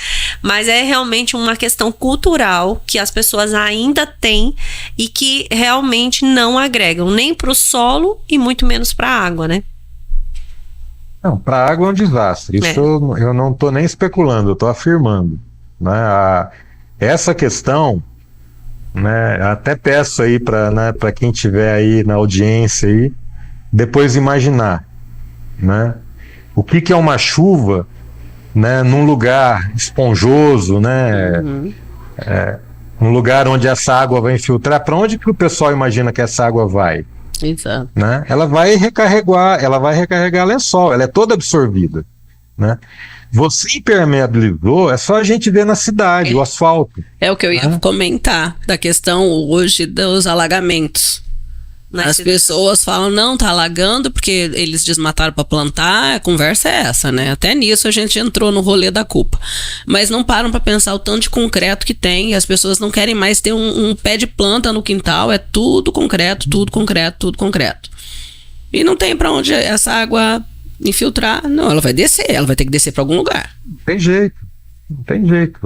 mas é realmente uma questão cultural que as pessoas ainda têm e que realmente não agregam nem para o solo e muito menos para a água, né? Não, para a água é um desastre. Isso eu não estou nem especulando, eu estou afirmando. Né? Essa questão, né, até peço aí para quem tiver aí na audiência aí, depois imaginar, né, o que é uma chuva, né, num lugar esponjoso, né, um lugar onde essa água vai infiltrar. Para onde que o pessoal imagina que essa água vai? Exato. Né? Ela vai recarregar lençol, ela é toda absorvida, né? Você impermeabilizou, é só a gente ver na cidade, o asfalto. É o que eu ia comentar, da questão hoje dos alagamentos. As pessoas falam, não, tá alagando porque eles desmataram para plantar, a conversa é essa, né? Até nisso a gente entrou no rolê da culpa. Mas não param para pensar o tanto de concreto que tem, e as pessoas não querem mais ter um pé de planta no quintal, é tudo concreto, tudo concreto, tudo concreto. E não tem para onde essa água infiltrar, não, ela vai descer, ela vai ter que descer para algum lugar. Não tem jeito, não tem jeito.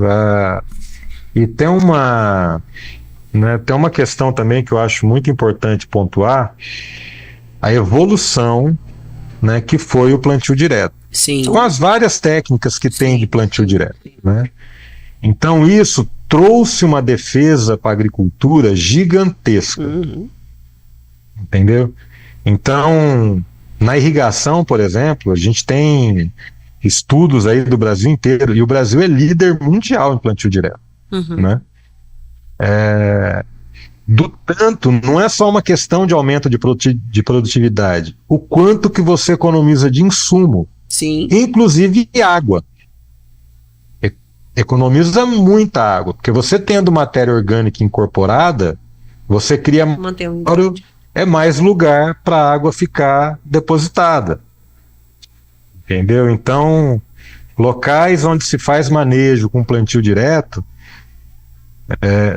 E tem uma questão também que eu acho muito importante pontuar, a evolução, né, que foi o plantio direto. Sim. Com as várias técnicas que tem de plantio direto, né? Então isso trouxe uma defesa para a agricultura gigantesca. Entendeu? Então, na irrigação, por exemplo, a gente tem estudos aí do Brasil inteiro, e o Brasil é líder mundial em plantio direto, né? Do tanto, não é só uma questão de aumento de produtividade, o quanto que você economiza de insumo, sim, inclusive água. Economiza muita água, porque você tendo matéria orgânica incorporada, você cria mais lugar para a água ficar depositada. Entendeu? Então, locais onde se faz manejo com plantio direto,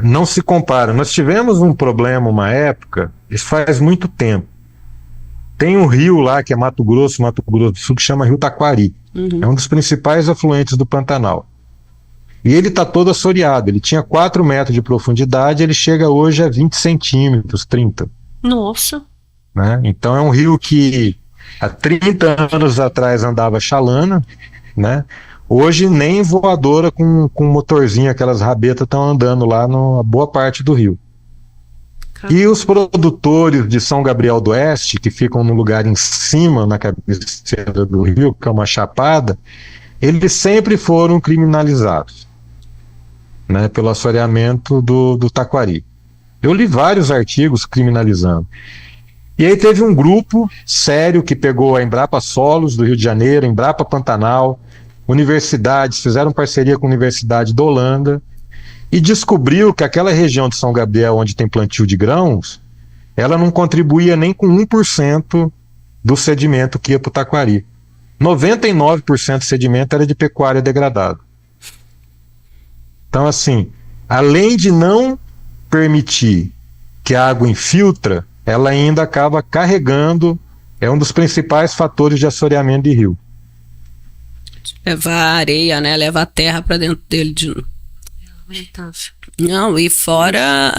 não se compara. Nós tivemos um problema uma época, isso faz muito tempo. Tem um rio lá que é Mato Grosso do Sul, que chama Rio Taquari. É um dos principais afluentes do Pantanal. E ele está todo assoreado. Ele tinha 4 metros de profundidade, ele chega hoje a 20 centímetros, 30. Nossa. Né? Então é um rio que há 30 anos atrás andava chalana, né? Hoje nem voadora com motorzinho, aquelas rabetas estão andando lá na boa parte do rio. E os produtores de São Gabriel do Oeste, que ficam no lugar em cima, na cabeceira do rio, que é uma chapada, eles sempre foram criminalizados, né, pelo assoreamento do taquari. Eu li vários artigos criminalizando. E aí teve um grupo sério que pegou a Embrapa Solos do Rio de Janeiro, Embrapa Pantanal, universidades, fizeram parceria com a Universidade da Holanda e descobriu que aquela região de São Gabriel, onde tem plantio de grãos, ela não contribuía nem com 1% do sedimento que ia para o taquari. 99% do sedimento era de pecuária degradada. Então, assim, além de não permitir que a água infiltra, ela ainda acaba carregando, é um dos principais fatores de assoreamento de rio. Levar a areia, né? Levar a terra para dentro dele de novo. Não, e fora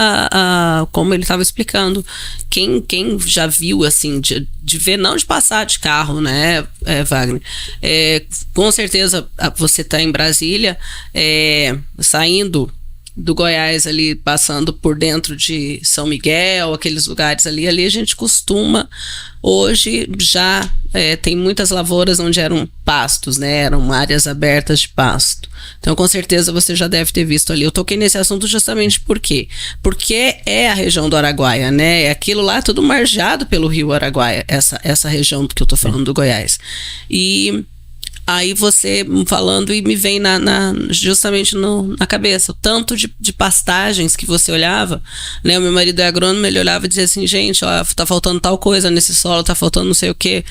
como ele estava explicando, quem já viu, assim, de ver, não de passar de carro, né, Wagner? Com certeza você está em Brasília, saindo do Goiás ali, passando por dentro de São Miguel, aqueles lugares ali a gente costuma, hoje já tem muitas lavouras onde eram pastos, né, eram áreas abertas de pasto. Então, com certeza, você já deve ter visto ali. Eu toquei nesse assunto justamente por quê? Porque é a região do Araguaia, né, aquilo lá é tudo margeado pelo rio Araguaia, essa região que eu tô falando do Goiás. E aí você falando e me vem justamente na cabeça o tanto de pastagens que você olhava, né? O meu marido é agrônomo, ele olhava e dizia assim, gente, ó, tá faltando tal coisa nesse solo, tá faltando não sei o quê.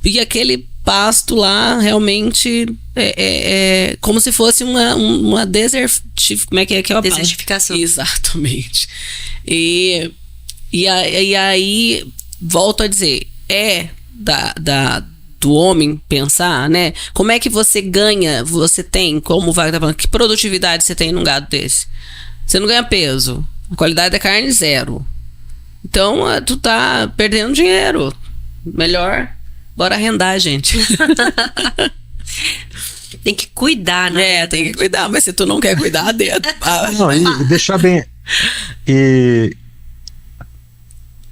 E aquele pasto lá realmente é como se fosse uma como é que é uma desertificação. Exatamente. E aí volto a dizer, do homem pensar, né? Como é que você ganha, você tem, como o Wagner tá falando, que produtividade você tem num gado desse? Você não ganha peso, a qualidade da carne 0. Então, tu tá perdendo dinheiro. Melhor, bora arrendar, gente. Tem que cuidar, né? Tem que cuidar, mas se tu não quer cuidar, dentro. Não, e deixar bem...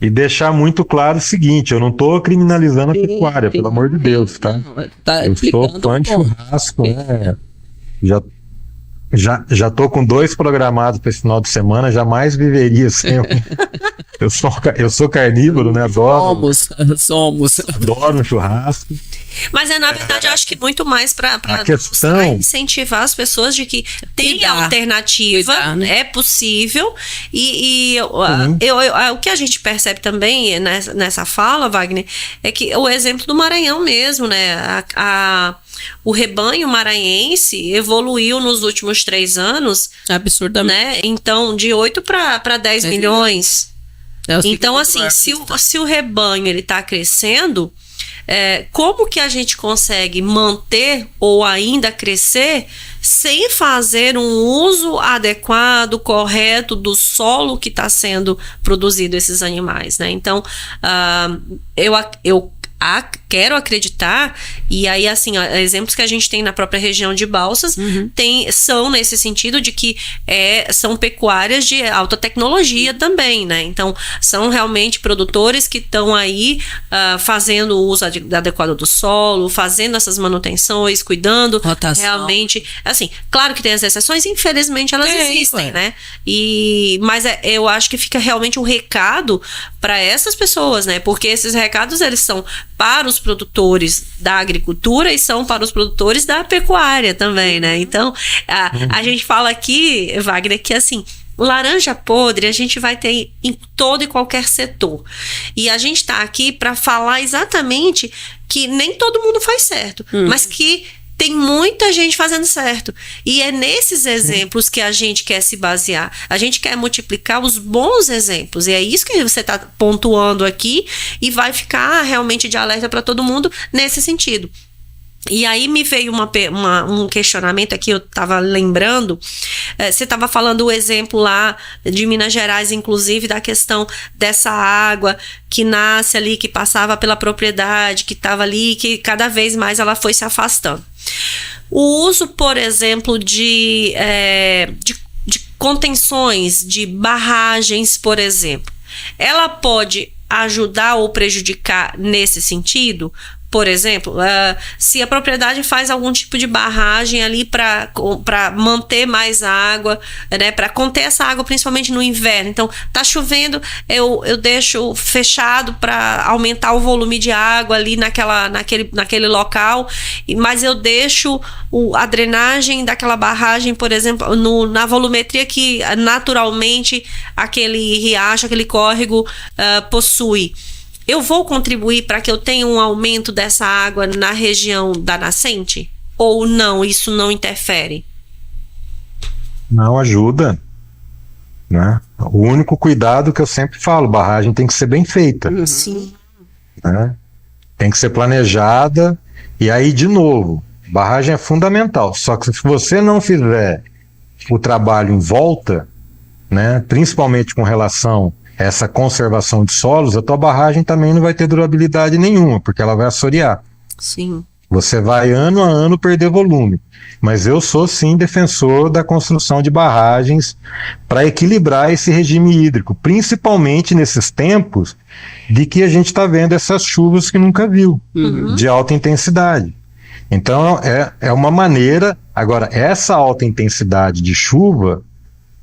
E deixar muito claro o seguinte, eu não estou criminalizando a pecuária, pelo amor de Deus, tá? Eu sou fã de churrasco, né? Já tô com 2 programados para esse final de semana, jamais viveria sem. Eu sou carnívoro, né? Adoro. Somos. Adoro um churrasco. Mas na verdade, eu acho que muito mais para incentivar as pessoas de que tem alternativa, né? É possível. O que a gente percebe também nessa fala, Wagner, é que o exemplo do Maranhão mesmo, né? O rebanho maranhense evoluiu nos últimos 3 anos. Absurdamente. Né? Então, de 8 para 10 milhões. Então, assim, se o rebanho ele está crescendo, como que a gente consegue manter ou ainda crescer sem fazer um uso adequado, correto do solo que está sendo produzido esses animais, né? Então, eu quero acreditar, e aí assim, exemplos que a gente tem na própria região de Balsas são nesse sentido de que são pecuárias de alta tecnologia também, né? Então são realmente produtores que estão aí fazendo o uso adequado do solo, fazendo essas manutenções, cuidando. Rotação. Realmente, assim, claro que tem as exceções, infelizmente elas existem, né? Mas eu acho que fica realmente um recado para essas pessoas, né? Porque esses recados eles são para os produtores da agricultura e são para os produtores da pecuária também, né? Então, a gente fala aqui, Wagner, que assim, laranja podre a gente vai ter em todo e qualquer setor. E a gente está aqui para falar exatamente que nem todo mundo faz certo, mas que tem muita gente fazendo certo. E é nesses exemplos que a gente quer se basear. A gente quer multiplicar os bons exemplos. E é isso que você está pontuando aqui e vai ficar realmente de alerta para todo mundo nesse sentido. E aí me veio um questionamento aqui, eu estava lembrando, você estava falando o exemplo lá de Minas Gerais, inclusive, da questão dessa água que nasce ali, que passava pela propriedade, que estava ali, que cada vez mais ela foi se afastando. O uso, por exemplo, de de contenções, de barragens, por exemplo, ela pode ajudar ou prejudicar nesse sentido? Por exemplo, se a propriedade faz algum tipo de barragem ali para manter mais água, né, para conter essa água, principalmente no inverno. Então, tá chovendo, eu deixo fechado para aumentar o volume de água ali naquele local, mas eu deixo a drenagem daquela barragem, por exemplo, na volumetria que naturalmente aquele riacho, aquele córrego possui. Eu vou contribuir para que eu tenha um aumento dessa água na região da nascente? Ou não, isso não interfere? Não ajuda, né? O único cuidado que eu sempre falo, barragem tem que ser bem feita. Sim. Né? Tem que ser planejada. E aí, de novo, barragem é fundamental. Só que se você não fizer o trabalho em volta, né, principalmente com relação essa conservação de solos, a tua barragem também não vai ter durabilidade nenhuma, porque ela vai assorear. Sim. Você vai ano a ano perder volume. Mas eu sou sim defensor da construção de barragens para equilibrar esse regime hídrico, principalmente nesses tempos de que a gente está vendo essas chuvas que nunca viu, de alta intensidade. Então é uma maneira. Agora, essa alta intensidade de chuva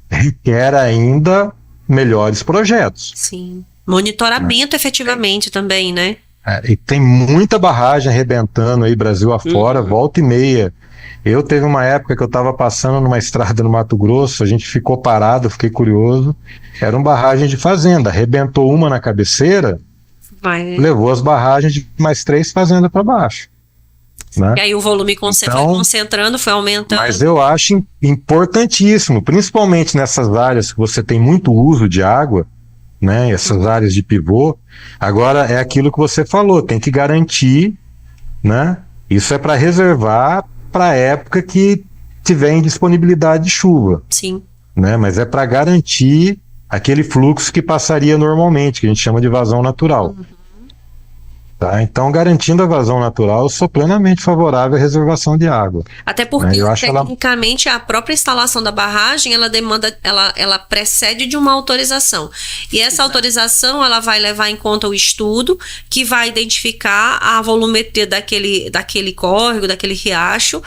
requer ainda melhores projetos. Sim. Monitoramento efetivamente também, né? E tem muita barragem arrebentando aí Brasil afora, volta e meia. Eu teve uma época que eu estava passando numa estrada no Mato Grosso, a gente ficou parado, eu fiquei curioso. Era uma barragem de fazenda, arrebentou uma na cabeceira, levou as barragens de mais 3 fazendas para baixo. Né? E aí o volume foi concentrando, foi aumentando. Mas eu acho importantíssimo, principalmente nessas áreas que você tem muito uso de água, né? Essas áreas de pivô. Agora é aquilo que você falou, tem que garantir, né? Isso é para reservar para a época que tiver em disponibilidade de chuva. Sim. Né? Mas é para garantir aquele fluxo que passaria normalmente, que a gente chama de vazão natural. Tá? Então, garantindo a vazão natural, eu sou plenamente favorável à reservação de água. Até porque, tecnicamente, a própria instalação da barragem, ela precede de uma autorização. E essa autorização, ela vai levar em conta o estudo, que vai identificar a volumetria daquele córrego, daquele riacho,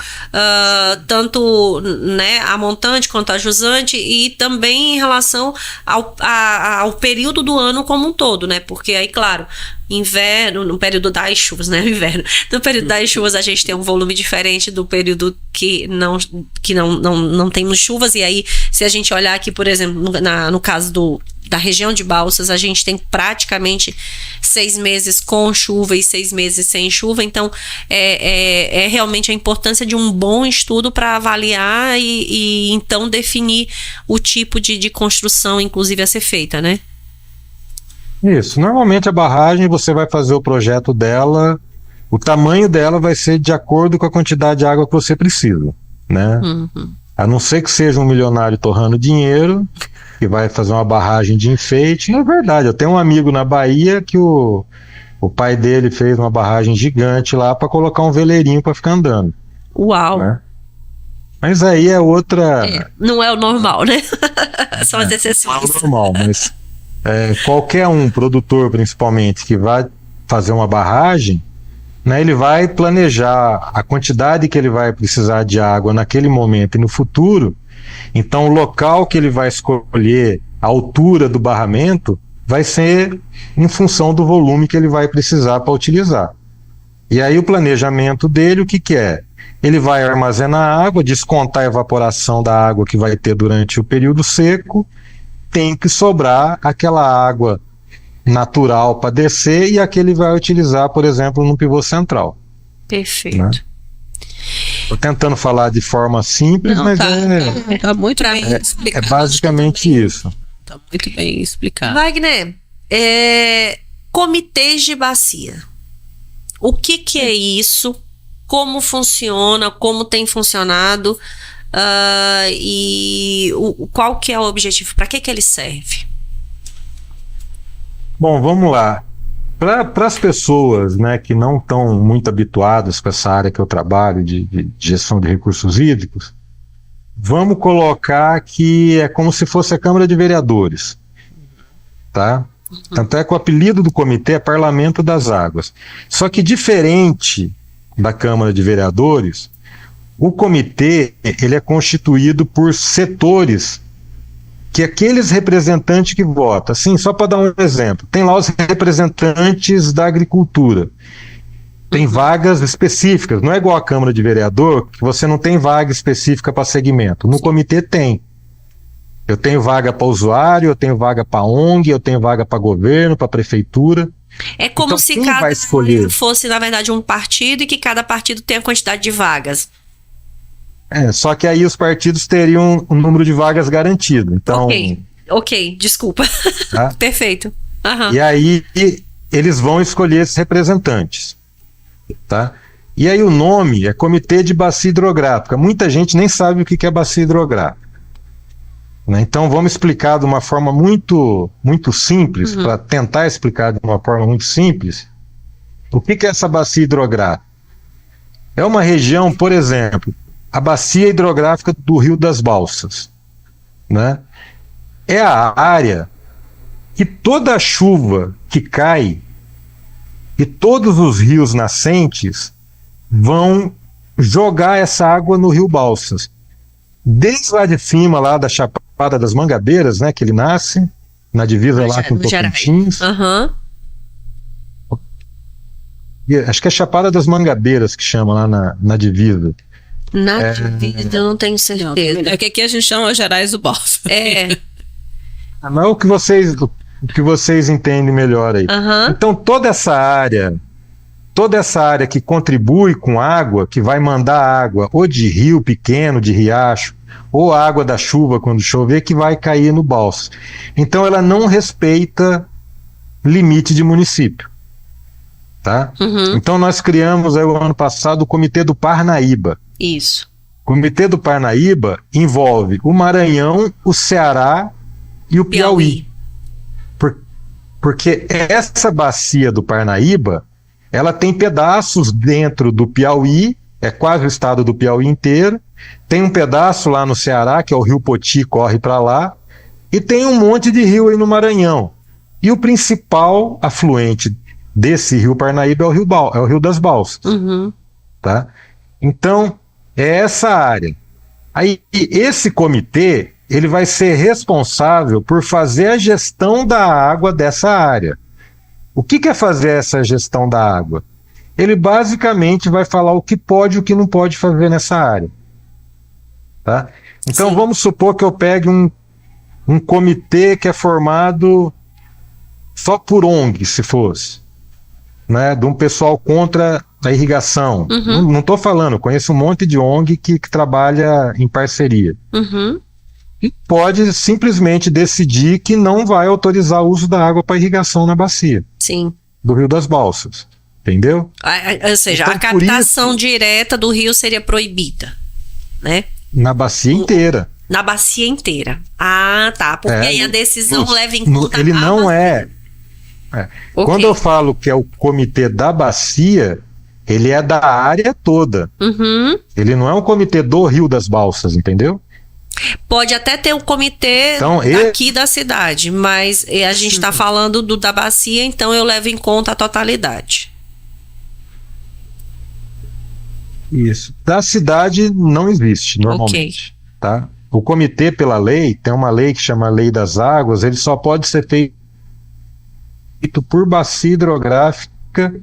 tanto, né, a montante quanto a jusante, e também em relação ao período do ano como um todo, né? Porque aí, claro, inverno, no período das chuvas, né? Inverno. No período das chuvas a gente tem um volume diferente do período que não temos chuvas. E aí, se a gente olhar aqui, por exemplo, no caso da região de Balsas, a gente tem praticamente 6 meses com chuva e 6 meses sem chuva. Então, é realmente a importância de um bom estudo para avaliar e então definir o tipo de construção, inclusive, a ser feita, né? Isso, normalmente a barragem você vai fazer o projeto dela, o tamanho dela vai ser de acordo com a quantidade de água que você precisa, né? A não ser que seja um milionário torrando dinheiro, que vai fazer uma barragem de enfeite. Não é verdade, eu tenho um amigo na Bahia que o pai dele fez uma barragem gigante lá para colocar um veleirinho para ficar andando. Uau! Né? Mas aí é outra... não é o normal, né? São as exceções. Não é o normal, mas... qualquer produtor principalmente que vai fazer uma barragem, né, ele vai planejar a quantidade que ele vai precisar de água naquele momento e no futuro. Então o local que ele vai escolher, a altura do barramento, vai ser em função do volume que ele vai precisar para utilizar. E aí o planejamento dele, o que é? Ele vai armazenar água, descontar a evaporação da água que vai ter durante o período seco, tem que sobrar aquela água natural para descer e aquele vai utilizar, por exemplo, no pivô central. Perfeito. Né? Tô tentando falar de forma simples, mas tá muito bem explicado. É basicamente isso. Tá muito bem explicado. Wagner, comitês de bacia. O que é isso? Como funciona? Como tem funcionado? E qual que é o objetivo? Para que ele serve? Bom, vamos lá. Para as pessoas, né, que não estão muito habituadas com essa área que eu trabalho de gestão de recursos hídricos, vamos colocar que é como se fosse a Câmara de Vereadores, tá? Tanto é que o apelido do comitê é Parlamento das Águas. Só que diferente da Câmara de Vereadores, o comitê ele é constituído por setores que aqueles representantes que votam, assim, só para dar um exemplo, tem lá os representantes da agricultura. Tem vagas específicas, não é igual a Câmara de Vereador, que você não tem vaga específica para segmento. No comitê tem. Eu tenho vaga para usuário, eu tenho vaga para ONG, eu tenho vaga para governo, para prefeitura. É como Então, se quem cada vai escolher? fosse, na verdade, um partido e que cada partido tem a quantidade de vagas. Só que aí os partidos teriam um número de vagas garantido. Então, Ok, desculpa. Tá? Perfeito. Aham. E aí eles vão escolher esses representantes. Tá? E aí o nome é Comitê de Bacia Hidrográfica. Muita gente nem sabe o que é bacia hidrográfica. Né? Então vamos explicar de uma forma muito simples, para tentar explicar de uma forma muito simples, o que é essa bacia hidrográfica. É uma região, por exemplo, a bacia hidrográfica do Rio das Balsas. Né? É a área que toda a chuva que cai e todos os rios nascentes vão jogar essa água no Rio Balsas. Desde lá de cima, lá da Chapada das Mangabeiras, né, que ele nasce, na divisa lá com Tocantins. Aham. Acho que é Chapada das Mangabeiras que chama lá na divisa. Na divisa, eu não tenho certeza. É que aqui a gente chama Gerais do Balsas. Não é o que vocês entendem melhor aí. Então toda essa área que contribui com água, que vai mandar água ou de rio pequeno, de riacho, ou água da chuva quando chover, que vai cair no balsa. Então ela não respeita limite de município. Tá? Então nós criamos aí, o ano passado, o Comitê do Parnaíba. Isso. O Comitê do Parnaíba envolve o Maranhão, o Ceará e o Piauí. Porque essa bacia do Parnaíba, ela tem pedaços dentro do Piauí, é quase o estado do Piauí inteiro, tem um pedaço lá no Ceará, que é o Rio Poti, corre para lá, e tem um monte de rio aí no Maranhão. E o principal afluente desse rio Parnaíba é o Rio das Balsas. Tá? Então, é essa área. Aí, esse comitê, ele vai ser responsável por fazer a gestão da água dessa área. O que é fazer essa gestão da água? Ele basicamente vai falar o que pode e o que não pode fazer nessa área. Tá? Então vamos supor que eu pegue um comitê que é formado só por ONG, se fosse. Né? De um pessoal contra a irrigação. Não estou falando, eu conheço um monte de ONG que trabalha em parceria. E pode simplesmente decidir que não vai autorizar o uso da água para irrigação na bacia do Rio das Balsas. Entendeu? Ou seja, então, a captação direta do rio seria proibida, né? Na bacia inteira. Na bacia inteira. Ah, tá. Porque aí a decisão leva em conta ele não é. Quando eu falo que é o comitê da bacia, ele é da área toda. Ele não é um comitê do Rio das Balsas, entendeu? Pode até ter um comitê aqui da cidade, mas a gente está falando da bacia, então eu levo em conta a totalidade. Isso. Da cidade não existe, normalmente. Tá? O comitê, pela lei, tem uma lei que chama Lei das Águas, ele só pode ser feito por bacia hidrográfica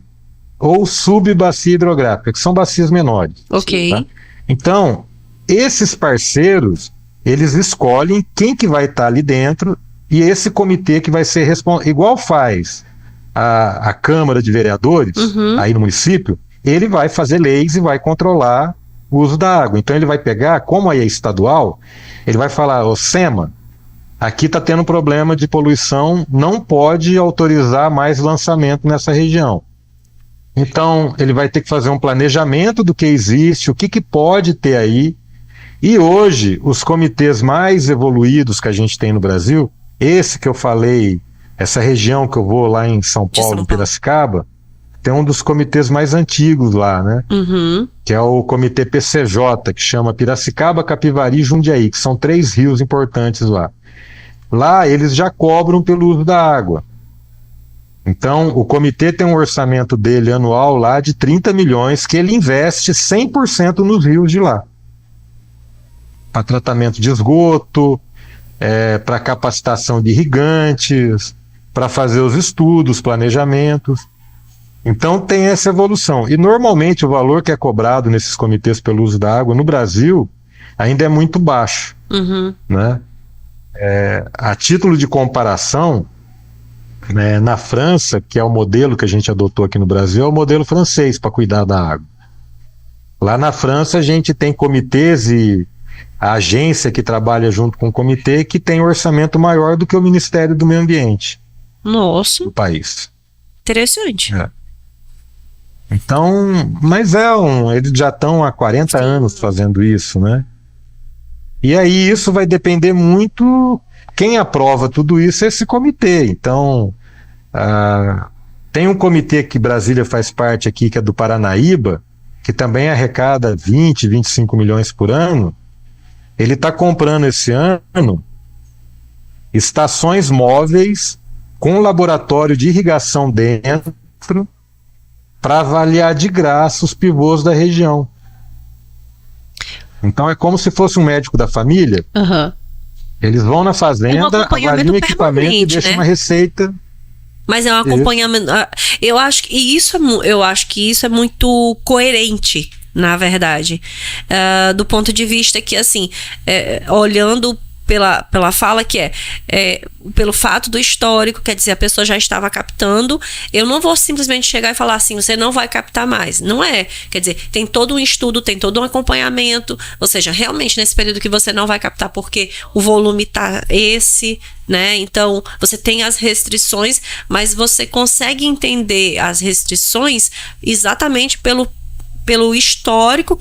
ou subbacia hidrográfica, que são bacias menores. Tá? Então, esses parceiros, eles escolhem quem que vai estar ali dentro, e esse comitê que vai ser responsável, igual faz a Câmara de Vereadores, aí no município, ele vai fazer leis e vai controlar o uso da água. Então ele vai pegar, como aí é estadual, ele vai falar, ô SEMA, aqui está tendo problema de poluição, não pode autorizar mais lançamento nessa região. Então ele vai ter que fazer um planejamento do que existe, o que pode ter aí. E hoje, os comitês mais evoluídos que a gente tem no Brasil, esse que eu falei, essa região que eu vou lá em São Paulo, em Piracicaba, tem um dos comitês mais antigos lá, né? Que é o comitê PCJ, que chama Piracicaba, Capivari e Jundiaí, que são 3 rios importantes lá. Lá eles já cobram pelo uso da água. Então, o comitê tem um orçamento dele anual lá de 30 milhões que ele investe 100% nos rios de lá. Para tratamento de esgoto, para capacitação de irrigantes, para fazer os estudos, planejamentos. Então tem essa evolução. E normalmente o valor que é cobrado nesses comitês pelo uso da água no Brasil ainda é muito baixo. Né? A título de comparação, na França, que é o modelo que a gente adotou aqui no Brasil, é o modelo francês para cuidar da água. Lá na França a gente tem comitês e a agência que trabalha junto com o comitê que tem um orçamento maior do que o Ministério do Meio Ambiente. Nossa. Do país. Interessante. Então, mas eles já estão há 40 anos fazendo isso, né? E aí isso vai depender muito, quem aprova tudo isso é esse comitê. Então, tem um comitê que Brasília faz parte aqui, que é do Paranaíba, que também arrecada 20, 25 milhões por ano. Ele está comprando esse ano estações móveis com laboratório de irrigação dentro para avaliar de graça os pivôs da região. Então é como se fosse um médico da família. Eles vão na fazenda, avaliam o equipamento e deixam uma receita. Mas é um acompanhamento. Eu acho que isso é muito coerente, na verdade, do ponto de vista que, assim, olhando pela fala que pelo fato do histórico, quer dizer, a pessoa já estava captando, eu não vou simplesmente chegar e falar assim, você não vai captar mais, não é, quer dizer, tem todo um estudo, tem todo um acompanhamento, ou seja, realmente nesse período que você não vai captar porque o volume tá esse, né, então você tem as restrições, mas você consegue entender as restrições exatamente pelo histórico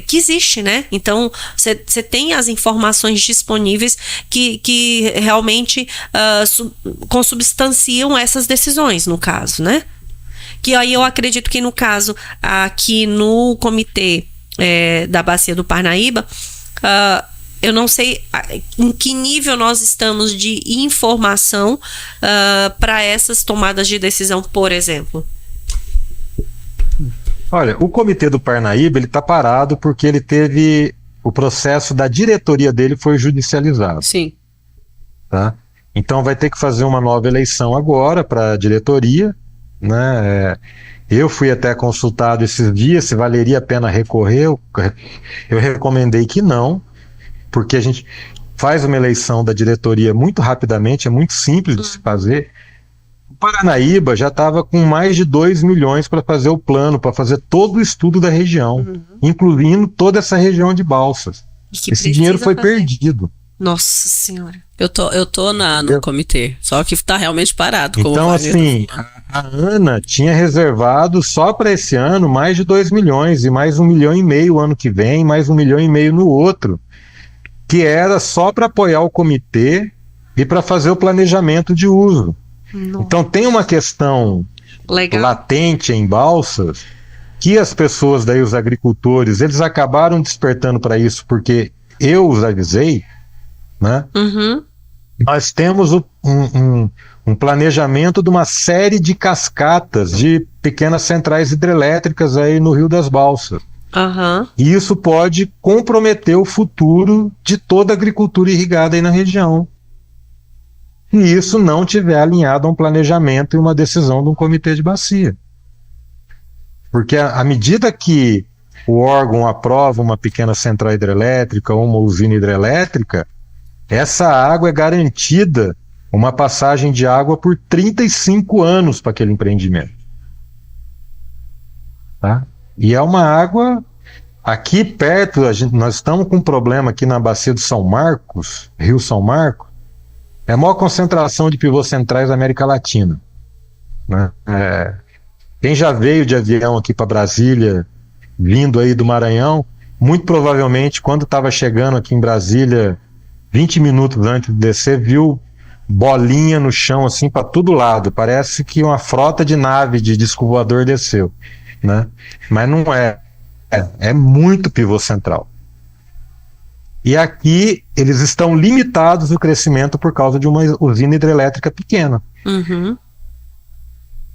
que existe, né? Então, você tem as informações disponíveis que realmente consubstanciam essas decisões, no caso, né? Que aí eu acredito que no caso, aqui no comitê da Bacia do Parnaíba, eu não sei em que nível nós estamos de informação para essas tomadas de decisão, por exemplo. Olha, o comitê do Parnaíba, ele está parado porque ele teve o processo da diretoria dele foi judicializado. Sim. Tá? Então vai ter que fazer uma nova eleição agora para a diretoria, né? Eu fui até consultado esses dias se valeria a pena recorrer. Eu recomendei que não, porque a gente faz uma eleição da diretoria muito rapidamente, é muito simples de se fazer. O Paranaíba já estava com mais de 2 milhões para fazer o plano, para fazer todo o estudo da região, incluindo toda essa região de Balsas. Esse dinheiro foi perdido. Nossa Senhora. Eu tô no comitê, só que tá realmente parado. Então, assim, a Ana tinha reservado só para esse ano mais de 2 milhões e mais 1,5 milhão ano que vem, mais 1,5 milhão no outro, que era só para apoiar o comitê e para fazer o planejamento de uso. Nossa. Então tem uma questão latente em Balsas que as pessoas daí, os agricultores, eles acabaram despertando para isso porque eu os avisei, né? Nós temos um planejamento de uma série de cascatas de pequenas centrais hidrelétricas aí no Rio das Balsas. E isso pode comprometer o futuro de toda a agricultura irrigada aí na região. E isso não tiver alinhado a um planejamento e uma decisão de um comitê de bacia. Porque à medida que o órgão aprova uma pequena central hidrelétrica ou uma usina hidrelétrica, essa água é garantida uma passagem de água por 35 anos para aquele empreendimento. Tá? E é uma água... Aqui perto, nós estamos com um problema aqui na bacia do São Marcos, Rio São Marcos, é a maior concentração de pivôs centrais da América Latina. Né? Quem já veio de avião aqui para Brasília, vindo aí do Maranhão, muito provavelmente, quando estava chegando aqui em Brasília, 20 minutos antes de descer, viu bolinha no chão, assim, para todo lado. Parece que uma frota de nave de disco voador desceu, né? Mas não é. É muito pivô central. E aqui eles estão limitados no crescimento por causa de uma usina hidrelétrica pequena. Uhum.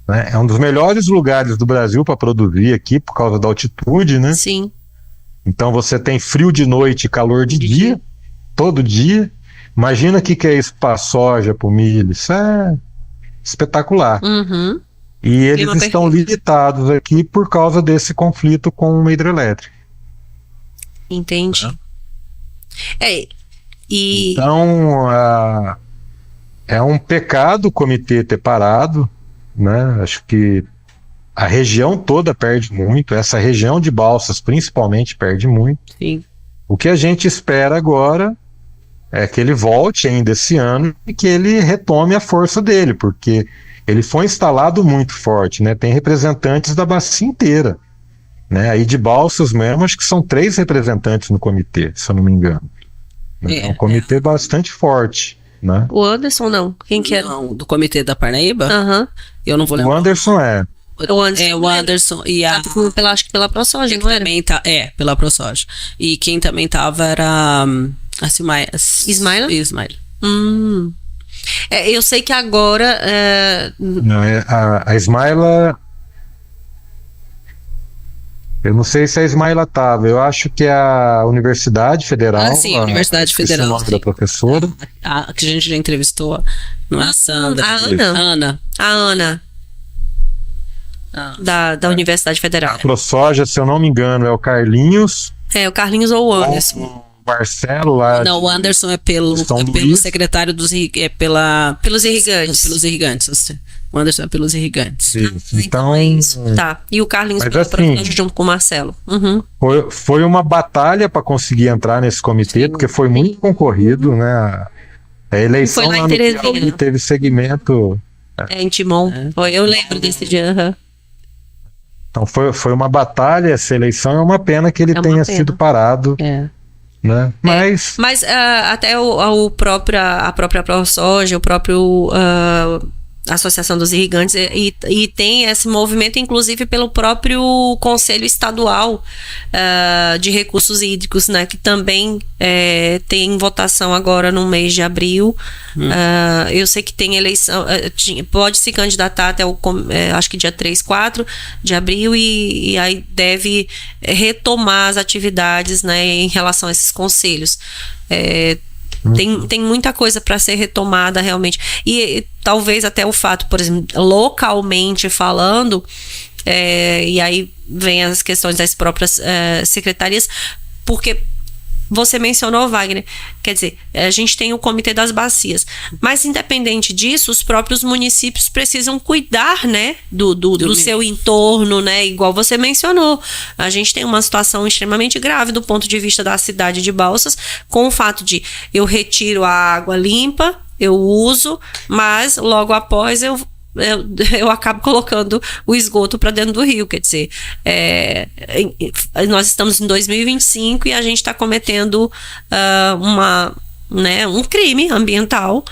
Né? É um dos melhores lugares do Brasil para produzir aqui, por causa da altitude, né? Sim. Então você tem frio de noite e calor de dia, todo dia. Imagina o que é isso para soja, para o milho. Isso é espetacular. Uhum. E eles estão limitados aqui por causa desse conflito com uma hidrelétrica. Entendi. Então, é um pecado o comitê ter parado, né? Acho que a região toda perde muito, essa região de Balsas principalmente perde muito. Sim. O que a gente espera agora é que ele volte ainda esse ano e que ele retome a força dele, porque ele foi instalado muito forte, né? Tem representantes da bacia inteira, né? Aí de Balsas mesmo, acho que são 3 representantes no comitê, se eu não me engano. É um comitê bastante forte, né? O Anderson não. Quem que era? Não, do comitê da Parnaíba? Aham. Eu não vou lembrar. O Anderson é. O Anderson e a... Acho que pela ProSoja, não era? Também pela ProSoja. E quem também tava era a Ismaila? Ismaila. Eu sei que agora... Não, a Ismaila... Eu não sei se a Ismaila estava. Eu acho que é a Universidade Federal. Sim, a Universidade Federal. O nome da professora. A que a gente já entrevistou. Não é a Sandra. A Ana. A Ana. Da Universidade Federal. A ProSoja, se eu não me engano, é o Carlinhos. O Carlinhos ou o Anderson. O Marcelo lá. Não, o Anderson é pelo secretário dos pelos irrigantes. Pelos irrigantes. O Anderson é pelos irrigantes. Isso. Então é isso. Tá. E o Carlinhos pelo ProSoja junto com o Marcelo. Uhum. Foi uma batalha para conseguir entrar nesse comitê, porque foi muito concorrido, né? A eleição lá em teve segmento. Em Timon. Eu lembro desse dia. Então foi uma batalha essa eleição, é uma pena que ele tenha sido parado. Né? Mas até a própria ProSoja, o próprio Associação dos Irrigantes, e tem esse movimento, inclusive, pelo próprio Conselho Estadual de Recursos Hídricos, né, que também tem votação agora no mês de abril. Eu sei que tem eleição, pode se candidatar até acho que dia 3, 4 de abril, e aí deve retomar as atividades, né, em relação a esses conselhos. Tem muita coisa para ser retomada realmente. E talvez até o fato, por exemplo, localmente falando, e aí vem as questões das próprias secretarias, porque você mencionou, Wagner, quer dizer, a gente tem o Comitê das Bacias, mas independente disso, os próprios municípios precisam cuidar, né, do seu entorno, né, igual você mencionou. A gente tem uma situação extremamente grave do ponto de vista da cidade de Balsas, com o fato de eu retiro a água limpa, eu uso, mas logo após eu acabo colocando o esgoto para dentro do rio. Quer dizer, nós estamos em 2025 e a gente está cometendo um crime ambiental,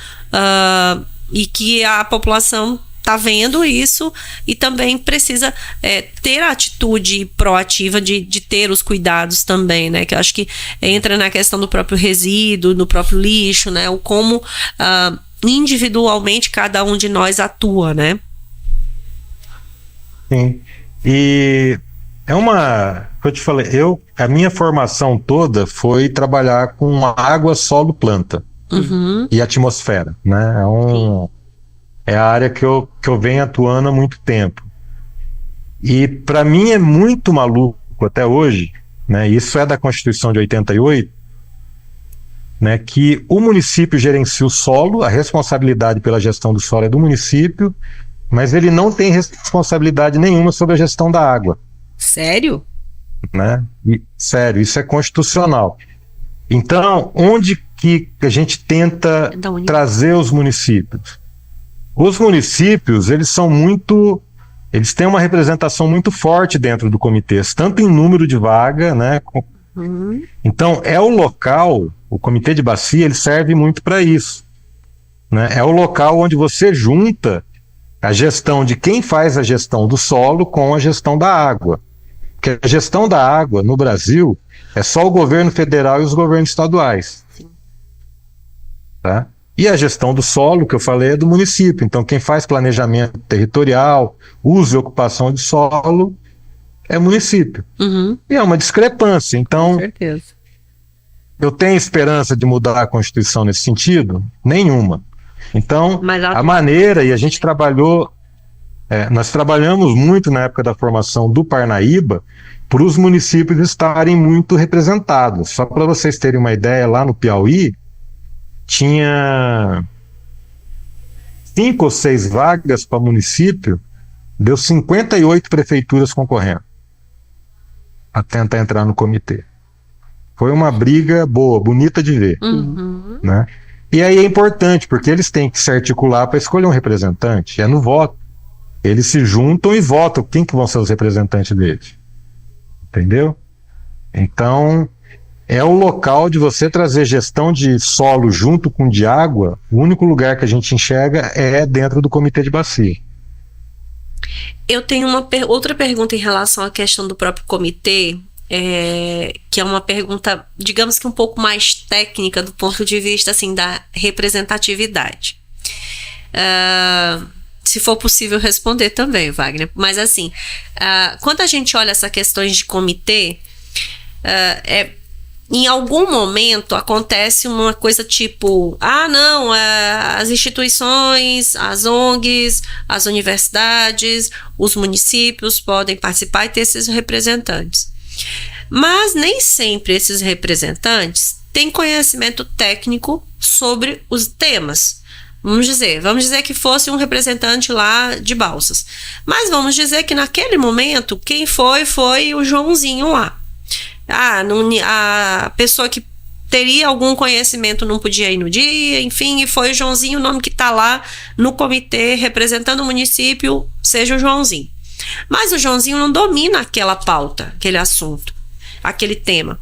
e que a população está vendo isso e também precisa ter a atitude proativa de ter os cuidados também, né? Que eu acho que entra na questão do próprio resíduo, do próprio lixo, né? O como individualmente cada um de nós atua, né? Sim. E eu te falei, a minha formação toda foi trabalhar com água, solo, planta e atmosfera, né? É a área que eu venho atuando há muito tempo. E para mim é muito maluco até hoje, né? Isso é da Constituição de 88, né, que o município gerencia o solo, a responsabilidade pela gestão do solo é do município, mas ele não tem responsabilidade nenhuma sobre a gestão da água. Sério? Né? Sério, isso é constitucional. Então, onde que a gente tenta trazer os municípios? Os municípios, eles têm uma representação muito forte dentro do comitê, tanto em número de vaga, né? Então, o local, o comitê de bacia, ele serve muito para isso, né? É o local onde você junta a gestão de quem faz a gestão do solo com a gestão da água. Porque a gestão da água no Brasil é só o governo federal e os governos estaduais. Tá? E a gestão do solo, que eu falei, é do município. Então, quem faz planejamento territorial, uso e ocupação de solo, é município. E é uma discrepância. Então, Com certeza. eu tenho esperança de mudar a Constituição nesse sentido? Nenhuma. Então, a maneira, e a gente trabalhou, nós trabalhamos muito na época da formação do Parnaíba, para os municípios estarem muito representados. Só para vocês terem uma ideia, lá no Piauí, tinha 5 ou 6 vagas para município, deu 58 prefeituras concorrendo a tentar entrar no comitê. Foi uma briga boa, bonita de ver. Né? E aí é importante, porque eles têm que se articular para escolher um representante, é no voto. Eles se juntam e votam quem que vão ser os representantes deles. Entendeu? Então, é o local de você trazer gestão de solo junto com de água. O único lugar que a gente enxerga é dentro do comitê de bacia. Eu tenho outra pergunta em relação à questão do próprio comitê, que é uma pergunta, digamos que um pouco mais técnica do ponto de vista assim, da representatividade. Se for possível responder também, Wagner. Mas assim, quando a gente olha essas questões de comitê, em algum momento acontece uma coisa tipo, as instituições, as ONGs, as universidades, os municípios podem participar e ter esses representantes. Mas nem sempre esses representantes têm conhecimento técnico sobre os temas. Vamos dizer que fosse um representante lá de Balsas. Mas vamos dizer que naquele momento, quem foi o Joãozinho lá. A pessoa que teria algum conhecimento não podia ir no dia, enfim, e foi o Joãozinho, o nome que está lá no comitê representando o município, seja o Joãozinho. Mas o Joãozinho não domina aquela pauta, aquele assunto, aquele tema.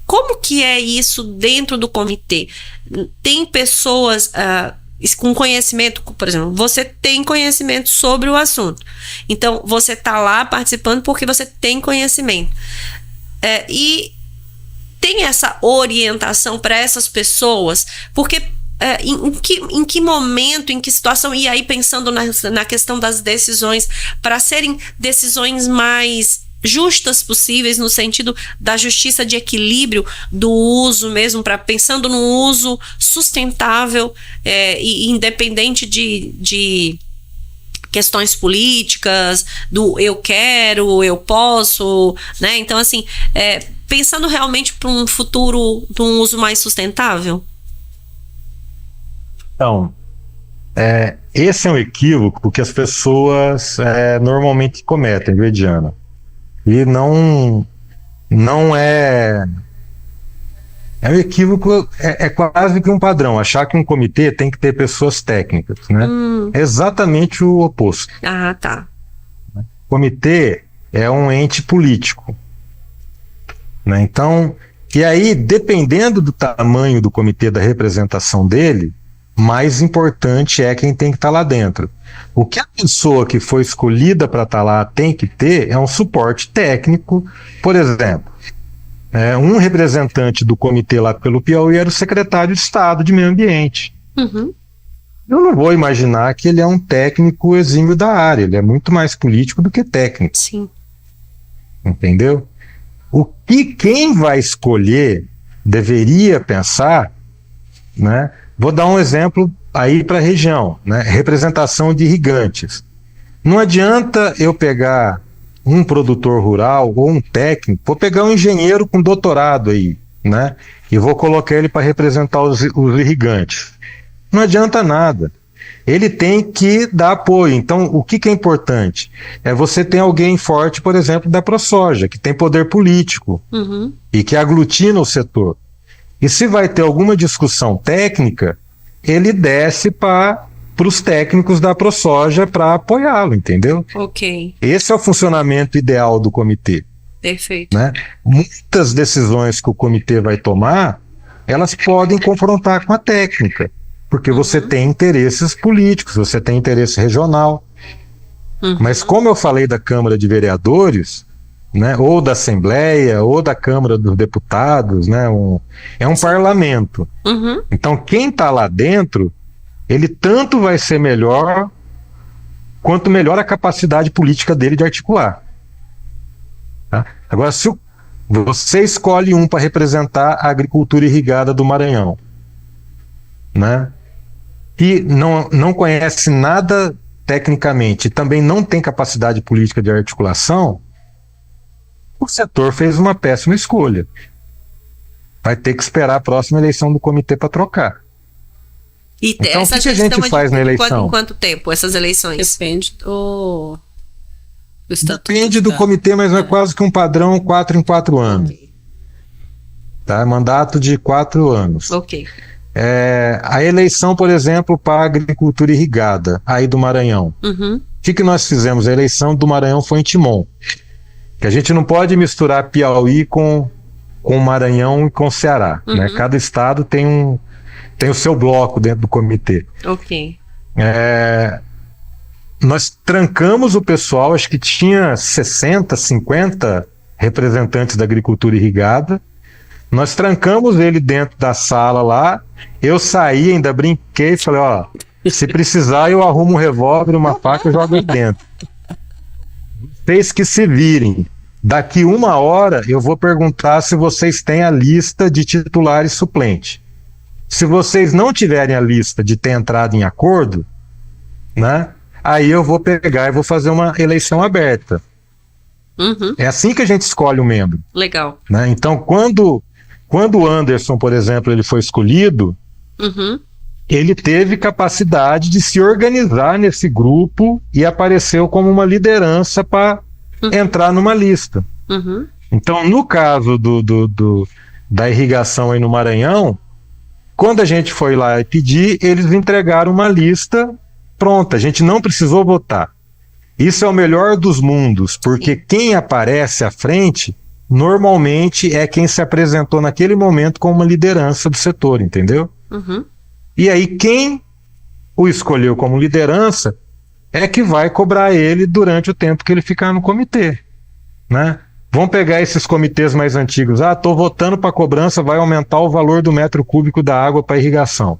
Como que é isso dentro do comitê? Tem pessoas com conhecimento, por exemplo, você tem conhecimento sobre o assunto. Então, você está lá participando porque você tem conhecimento. E tem essa orientação para essas pessoas, porque em que momento, em que situação, e aí pensando na questão das decisões, para serem decisões mais justas possíveis, no sentido da justiça de equilíbrio do uso mesmo, pensando no uso sustentável e independente de questões políticas, do eu quero, eu posso, né? Então, assim, pensando realmente para um futuro de um uso mais sustentável? Então, esse é um equívoco que as pessoas normalmente cometem, viu, Diana? E não é um equívoco, é quase que um padrão, achar que um comitê tem que ter pessoas técnicas, né? É exatamente o oposto. Tá. O comitê é um ente político, né? Então, e aí, dependendo do tamanho do comitê, da representação dele, mais importante é quem tem que estar lá dentro. O que a pessoa que foi escolhida para estar lá tem que ter é um suporte técnico. Por exemplo, um representante do comitê lá pelo Piauí era o secretário de Estado de Meio Ambiente. Eu não vou imaginar que ele é um técnico exímio da área, ele é muito mais político do que técnico. Sim. Entendeu? O que quem vai escolher deveria pensar, né? Vou dar um exemplo aí para a região, né? Representação de irrigantes. Não adianta eu pegar um produtor rural ou um técnico, vou pegar um engenheiro com doutorado aí, né? E vou colocar ele para representar os irrigantes. Não adianta nada. Ele tem que dar apoio. Então, o que é importante? É você ter alguém forte, por exemplo, da ProSoja, que tem poder político e que aglutina o setor. E se vai ter alguma discussão técnica, ele desce para os técnicos da ProSoja para apoiá-lo, entendeu? Ok. Esse é o funcionamento ideal do comitê. Perfeito. Né? Muitas decisões que o comitê vai tomar, elas podem confrontar com a técnica. porque você tem interesses políticos, você tem interesse regional. Mas como eu falei da Câmara de Vereadores, né, ou da Assembleia, ou da Câmara dos Deputados, né, é um parlamento. Então quem está lá dentro, ele tanto vai ser melhor, quanto melhor a capacidade política dele de articular. Tá? Agora, se você escolhe um para representar a agricultura irrigada do Maranhão, né, e não conhece nada tecnicamente, também não tem capacidade política de articulação, o setor fez uma péssima escolha. Vai ter que esperar a próxima eleição do comitê para trocar. E então, o que a gente faz na eleição? Em quanto tempo essas eleições? Depende do estatuto. Depende do comitê, mas é quase que um padrão 4 em 4 anos. Tá? Mandato de 4 anos. Ok. A eleição, por exemplo, para a agricultura irrigada, aí do Maranhão. O que nós fizemos? A eleição do Maranhão foi em Timon. Que a gente não pode misturar Piauí com Maranhão e com Ceará. Né? Cada estado tem o seu bloco dentro do comitê. Ok. Nós trancamos o pessoal, acho que tinha 60, 50 representantes da agricultura irrigada. Nós trancamos ele dentro da sala lá. Eu saí, ainda brinquei, falei, ó, se precisar eu arrumo um revólver, uma faca e jogo aí dentro. Vocês que se virem. Daqui 1 hora eu vou perguntar se vocês têm a lista de titulares suplente. Se vocês não tiverem a lista de ter entrado em acordo, né, aí eu vou pegar e vou fazer uma eleição aberta. É assim que a gente escolhe o membro. Legal. Né? Então, quando o Anderson, por exemplo, ele foi escolhido, ele teve capacidade de se organizar nesse grupo e apareceu como uma liderança para entrar numa lista. Então, no caso da irrigação aí no Maranhão, quando a gente foi lá e pedir, eles entregaram uma lista pronta, a gente não precisou votar. Isso é o melhor dos mundos, porque quem aparece à frente, normalmente é quem se apresentou naquele momento como uma liderança do setor, entendeu? E aí quem o escolheu como liderança é que vai cobrar ele durante o tempo que ele ficar no comitê, né? Vamos pegar esses comitês mais antigos. Estou votando para cobrança, vai aumentar o valor do metro cúbico da água para irrigação.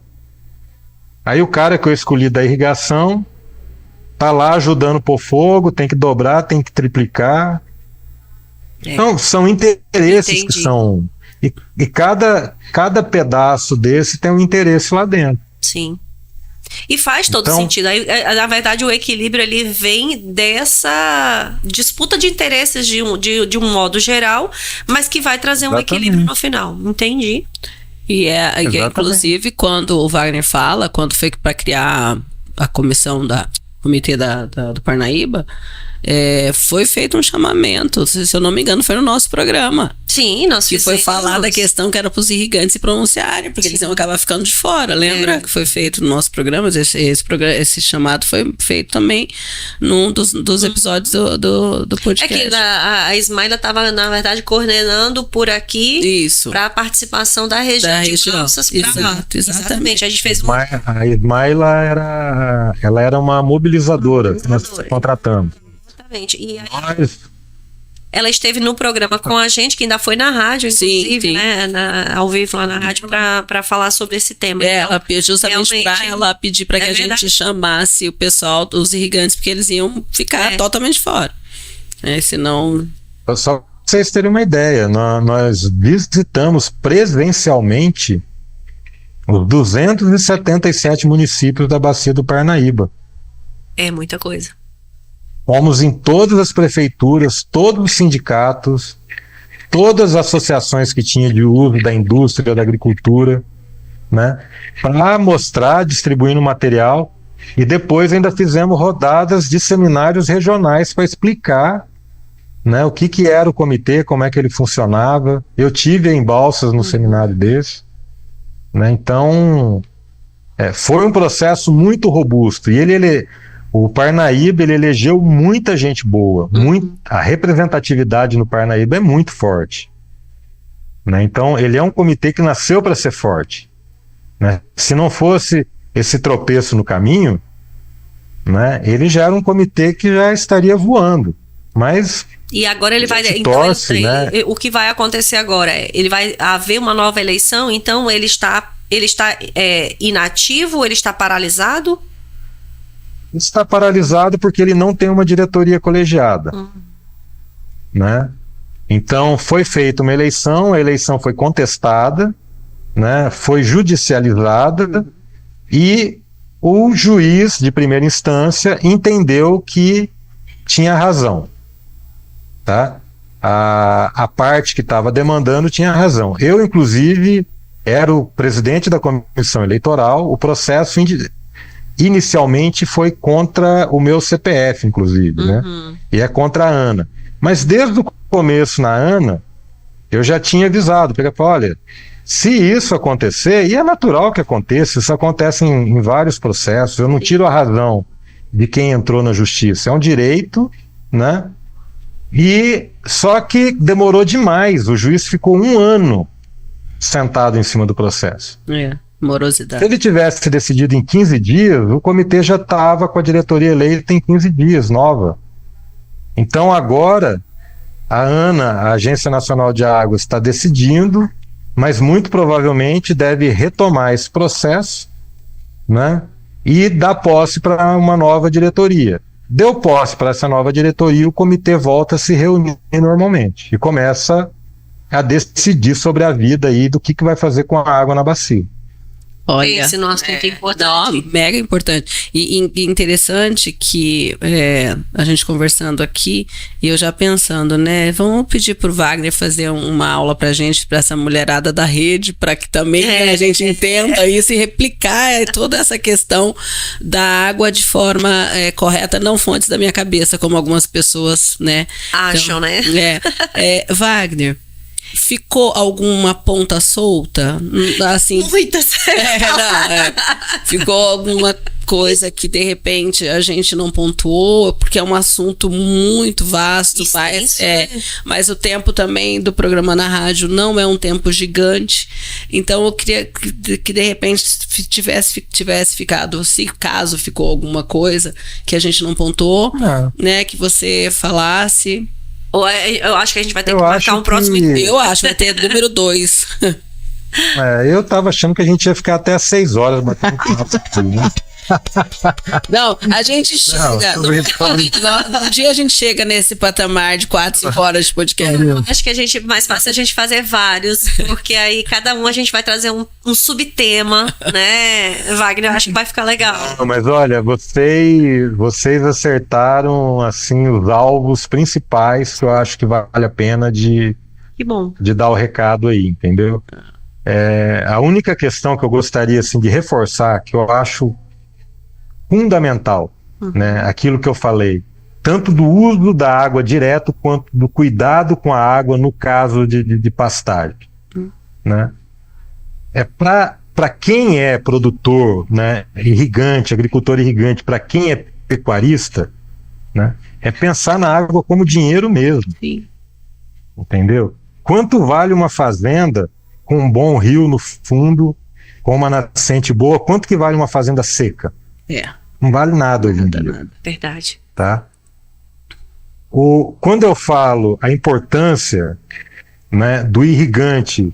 Aí o cara que eu escolhi da irrigação tá lá ajudando por fogo, tem que dobrar, tem que triplicar. Então, são interesses que são... E cada pedaço desse tem um interesse lá dentro. Sim. E faz todo sentido. Aí, na verdade, o equilíbrio ele vem dessa disputa de interesses de um modo geral, mas que vai trazer um equilíbrio no final. Entendi. E inclusive, quando o Wagner fala, quando foi para criar a comissão comitê do Parnaíba, foi feito um chamamento, se eu não me engano, foi no nosso programa. Sim, nós fizemos. Que foi falar da questão que era para os irrigantes se pronunciarem, porque eles iam acabar ficando de fora. Lembra que foi feito no nosso programa? Esse chamado foi feito também num dos episódios do podcast. É que a Ismaila estava, na verdade, coordenando por aqui para a participação da região. Exatamente. A gente fez A Ismaila era uma mobilizadora que nós contratamos. E aí, ela esteve no programa com a gente, que ainda foi na rádio, inclusive, né, ao vivo lá na rádio, para falar sobre esse tema. Ela justamente para ela pedir para que a gente chamasse o pessoal dos irrigantes, porque eles iam ficar totalmente fora. Senão... Só para vocês terem uma ideia, nós visitamos presencialmente os 277 municípios da Bacia do Parnaíba. É muita coisa. Fomos em todas as prefeituras, todos os sindicatos, todas as associações que tinha de uso da indústria, da agricultura, né, para mostrar, distribuindo material, e depois ainda fizemos rodadas de seminários regionais para explicar, né, o que era o comitê, como é que ele funcionava. Eu tive em Balsas no seminário desse, né, então foi um processo muito robusto, e o Parnaíba, ele elegeu muita gente boa, a representatividade no Parnaíba é muito forte, né? Então ele é um comitê que nasceu para ser forte, né? Se não fosse esse tropeço no caminho, né, ele já era um comitê que já estaria voando. Mas e agora ele vai. Então, torce, né? O que vai acontecer agora é, ele vai haver uma nova eleição, então ele está inativo, ele está paralisado? Está paralisado porque ele não tem uma diretoria colegiada. Né? Então foi feita uma eleição, a eleição foi contestada, né? Foi judicializada e o juiz de primeira instância entendeu que tinha razão. Tá? A parte que estava demandando tinha razão. Eu, inclusive, era o presidente da comissão eleitoral, o processo inicialmente foi contra o meu CPF, inclusive, né? E é contra a Ana. Mas desde o começo na Ana, eu já tinha avisado, porque olha, se isso acontecer, e é natural que aconteça, isso acontece em vários processos, eu não tiro a razão de quem entrou na justiça, é um direito, né? E só que demorou demais, o juiz ficou 1 ano sentado em cima do processo. Morosidade. Se ele tivesse decidido em 15 dias, o comitê já estava com a diretoria eleita em 15 dias, nova. Então agora, a ANA, a Agência Nacional de Águas, está decidindo, mas muito provavelmente deve retomar esse processo, né, e dar posse para uma nova diretoria. Deu posse para essa nova diretoria, o comitê volta a se reunir normalmente e começa a decidir sobre a vida aí do que vai fazer com a água na bacia. Olha, esse nosso assunto é importante. Mega importante. E interessante que a gente conversando aqui, e eu já pensando, né? Vamos pedir pro Wagner fazer uma aula pra gente, pra essa mulherada da rede, para que também a gente entenda isso e replicar toda essa questão da água de forma correta, não fontes da minha cabeça, como algumas pessoas, né? Acham, então, né? Wagner, ficou alguma ponta solta? Assim, muitas. Ficou alguma coisa que de repente a gente não pontuou, porque é um assunto muito vasto, mas o tempo também do programa na rádio não é um tempo gigante, então eu queria que de repente tivesse ficado, se caso ficou alguma coisa que a gente não pontuou, né, que você falasse. Eu acho que a gente vai ter que marcar um próximo. Eu acho que vai ter número 2. Eu tava achando que a gente ia ficar até às 6 horas batendo papo, né? Não, a gente chega. No dia a gente chega nesse patamar de 4, 5 horas de podcast. Acho que mais fácil a gente fazer vários, porque aí cada um a gente vai trazer um subtema, né, Wagner? Eu acho que vai ficar legal. Não, mas olha, vocês acertaram assim os alvos principais que eu acho que vale a pena de dar o recado aí, entendeu? A única questão que eu gostaria assim de reforçar, que eu acho fundamental, né? Aquilo que eu falei, tanto do uso da água direto quanto do cuidado com a água no caso de pastagem, né? Para quem é produtor, né, irrigante, agricultor irrigante, para quem é pecuarista, né, é pensar na água como dinheiro mesmo. Sim. Entendeu? Quanto vale uma fazenda com um bom rio no fundo, com uma nascente boa? Quanto que vale uma fazenda seca? Não vale nada hoje em dia. Verdade. Tá? Quando eu falo a importância, né, do irrigante,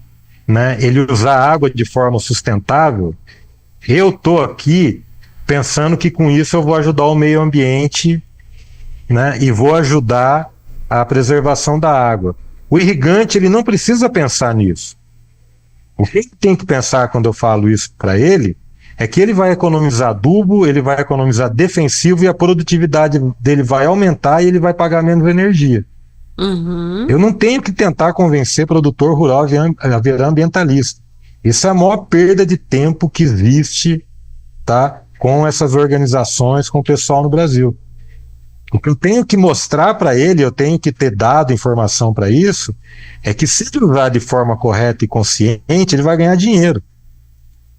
né, ele usar água de forma sustentável, eu estou aqui pensando que com isso eu vou ajudar o meio ambiente, né, e vou ajudar a preservação da água. O irrigante, ele não precisa pensar nisso. O que ele tem que pensar quando eu falo isso para ele é que ele vai economizar adubo, ele vai economizar defensivo e a produtividade dele vai aumentar e ele vai pagar menos energia. Eu não tenho que tentar convencer produtor rural a virar ambientalista. Isso é a maior perda de tempo que existe, tá, com essas organizações, com o pessoal no Brasil. O que eu tenho que mostrar para ele, eu tenho que ter dado informação para isso, é que se ele usar de forma correta e consciente, ele vai ganhar dinheiro.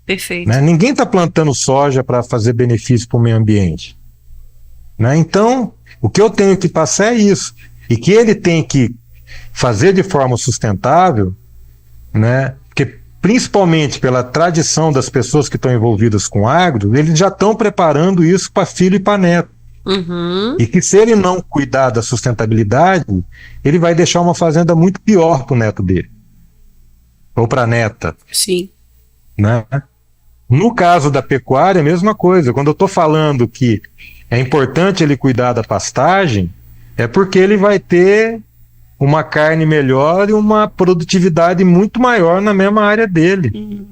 Perfeito. Né? Ninguém está plantando soja para fazer benefício para o meio ambiente. Né? Então, o que eu tenho que passar é isso. E que ele tem que fazer de forma sustentável, né? Porque principalmente pela tradição das pessoas que estão envolvidas com agro, eles já estão preparando isso para filho e para neto. Uhum. E que se ele não cuidar da sustentabilidade, ele vai deixar uma fazenda muito pior para o neto dele. Ou para a neta. Sim. Né? No caso da pecuária, a mesma coisa. Quando eu estou falando que é importante ele cuidar da pastagem, é porque ele vai ter uma carne melhor e uma produtividade muito maior na mesma área dele.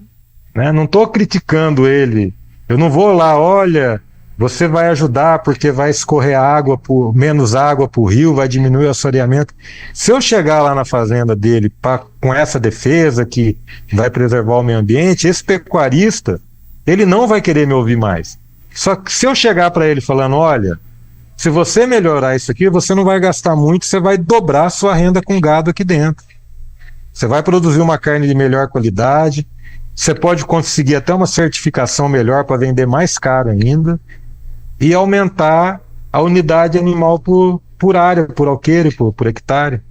Né? Não estou criticando ele. Eu não vou lá, olha, você vai ajudar porque vai escorrer menos água para o rio, vai diminuir o assoreamento. Se eu chegar lá na fazenda dele com essa defesa que vai preservar o meio ambiente, esse pecuarista, ele não vai querer me ouvir mais. Só que se eu chegar para ele falando, olha, se você melhorar isso aqui, você não vai gastar muito, você vai dobrar a sua renda com gado aqui dentro. Você vai produzir uma carne de melhor qualidade, você pode conseguir até uma certificação melhor para vender mais caro ainda e aumentar a unidade animal por área, por alqueire, por hectare.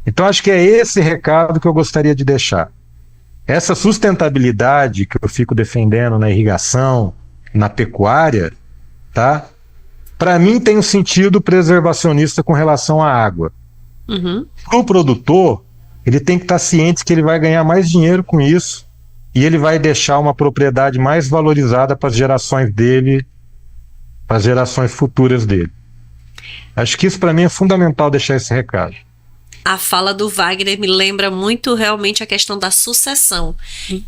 Então acho que é esse recado que eu gostaria de deixar. Essa sustentabilidade que eu fico defendendo na irrigação, na pecuária, tá? Para mim tem um sentido preservacionista com relação à água. Uhum. Para o produtor, ele tem que estar ciente que ele vai ganhar mais dinheiro com isso e ele vai deixar uma propriedade mais valorizada para as gerações dele, para as gerações futuras dele. Acho que isso para mim é fundamental deixar esse recado. A fala do Wagner me lembra muito realmente a questão da sucessão.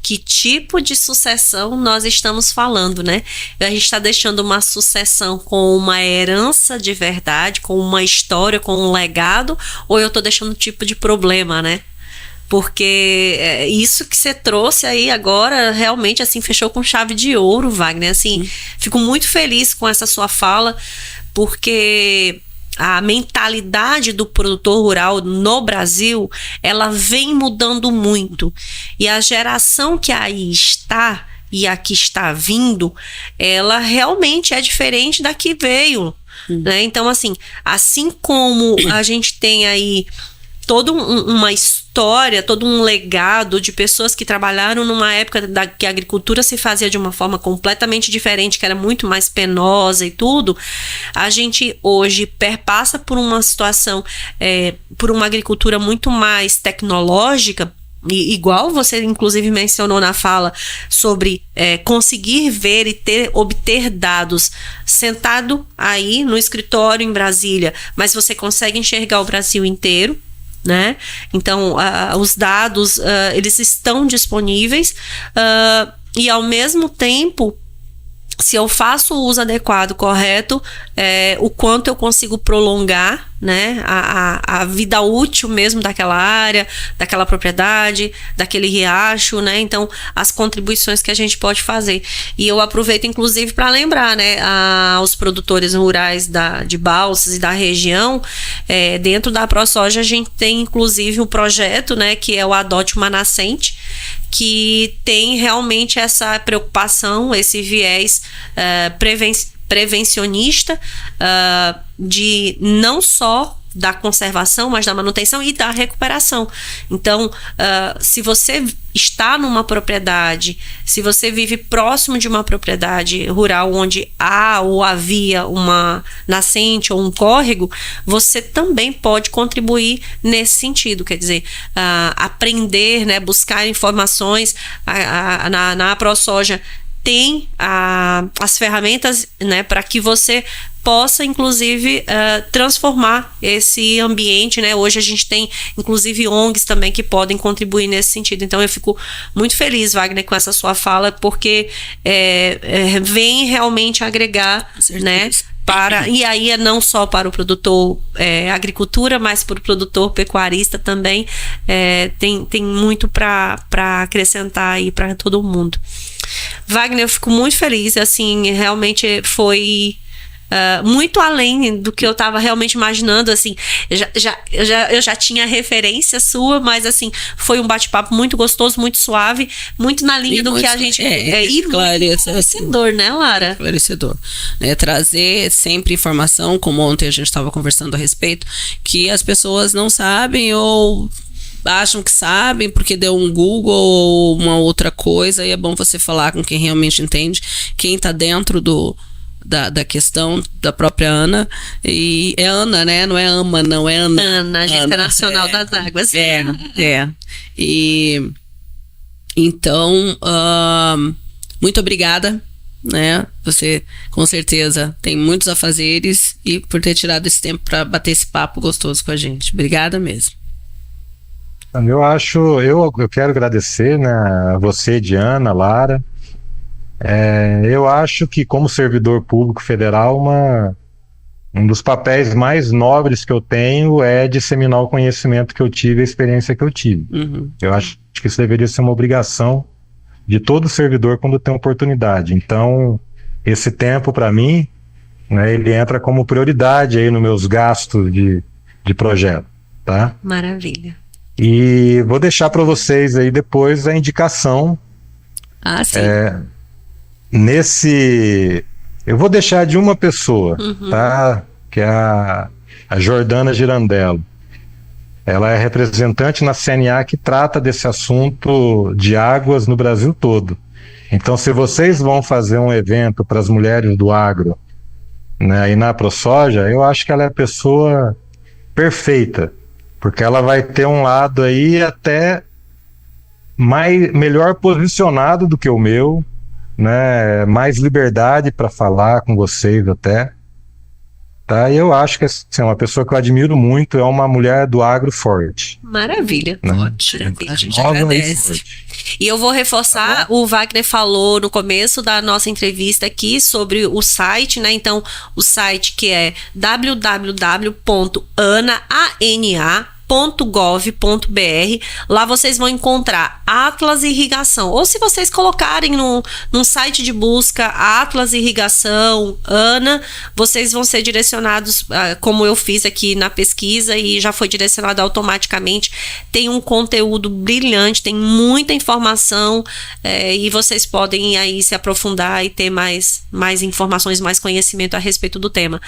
Que tipo de sucessão nós estamos falando, né? A gente está deixando uma sucessão com uma herança de verdade, com uma história, com um legado, ou eu estou deixando um tipo de problema, né? Porque isso que você trouxe aí agora realmente assim fechou com chave de ouro, Wagner. Assim, fico muito feliz com essa sua fala, porque a mentalidade do produtor rural no Brasil, ela vem mudando muito. E a geração que aí está e a que está vindo, ela realmente é diferente da que veio. Né? Então, assim como a gente tem aí toda uma história, todo um legado de pessoas que trabalharam numa época que a agricultura se fazia de uma forma completamente diferente, que era muito mais penosa e tudo, a gente hoje perpassa por uma situação, por uma agricultura muito mais tecnológica, e igual você inclusive mencionou na fala sobre conseguir ver e obter dados sentado aí no escritório em Brasília, mas você consegue enxergar o Brasil inteiro. Né? Então, os dados eles estão disponíveis e ao mesmo tempo, se eu faço o uso adequado, correto, o quanto eu consigo prolongar, né, a vida útil mesmo daquela área, daquela propriedade, daquele riacho, né? Então, as contribuições que a gente pode fazer. E eu aproveito, inclusive, para lembrar, né, aos produtores rurais de Balsas e da região, dentro da ProSoja a gente tem, inclusive, um projeto, né, que é o Adote uma Nascente, que tem realmente essa preocupação, esse viés prevencionista de não só da conservação, mas da manutenção e da recuperação. Então, se você está numa propriedade, se você vive próximo de uma propriedade rural onde há ou havia uma nascente ou um córrego, você também pode contribuir nesse sentido, quer dizer, aprender, né, buscar informações. Na ProSoja tem as ferramentas, né, para que você possa, inclusive, transformar esse ambiente, né? Hoje a gente tem, inclusive, ONGs também que podem contribuir nesse sentido. Então, eu fico muito feliz, Wagner, com essa sua fala, porque vem realmente agregar, né? E aí não só para o produtor agricultura, mas para o produtor pecuarista também tem muito para acrescentar aí para todo mundo. Wagner, eu fico muito feliz, assim, realmente foi muito além do que eu estava realmente imaginando, assim, eu já tinha referência sua, mas assim, foi um bate-papo muito gostoso, muito suave, muito na linha do que a gente esclarecedor, né, Lara? Esclarecedor, né? Trazer sempre informação, como ontem a gente estava conversando a respeito, que as pessoas não sabem ou acham que sabem porque deu um Google ou uma outra coisa, e é bom você falar com quem realmente entende, quem está dentro da questão da própria Ana. E é Ana, né? Não é Ama, não, é Ana. Ana, Agência Nacional das Águas. E então, muito obrigada, né? Você com certeza tem muitos afazeres, e por ter tirado esse tempo para bater esse papo gostoso com a gente. Obrigada mesmo. Eu quero agradecer, né, a você, Diana, Lara. Eu acho que, como servidor público federal, um dos papéis mais nobres que eu tenho é disseminar o conhecimento que eu tive, a experiência que eu tive. Eu acho que isso deveria ser uma obrigação de todo servidor quando tem oportunidade. Então, esse tempo, para mim, né, ele entra como prioridade aí nos meus gastos de projeto, tá? Maravilha. E vou deixar para vocês aí depois a indicação. Sim. Eu vou deixar de uma pessoa, tá? Que é a Jordana Girandello. Ela é representante na CNA que trata desse assunto de águas no Brasil todo. Então, se vocês vão fazer um evento para as mulheres do agro, né, e na ProSoja, eu acho que ela é a pessoa perfeita, porque ela vai ter um lado aí até melhor posicionado do que o meu, né, mais liberdade para falar com vocês até, tá? E eu acho que assim, é uma pessoa que eu admiro muito, é uma mulher do agro forte. Maravilha. Né? Ótimo. A gente agradece. E eu vou reforçar, o Wagner falou no começo da nossa entrevista aqui sobre o site, né? Então, o site que é www.ana.gov.br. Lá vocês vão encontrar Atlas Irrigação. Ou se vocês colocarem num site de busca Atlas Irrigação, Ana, vocês vão ser direcionados, como eu fiz aqui na pesquisa, e já foi direcionado automaticamente. Tem um conteúdo brilhante, tem muita informação, e vocês podem aí se aprofundar e ter mais informações, mais conhecimento a respeito do tema.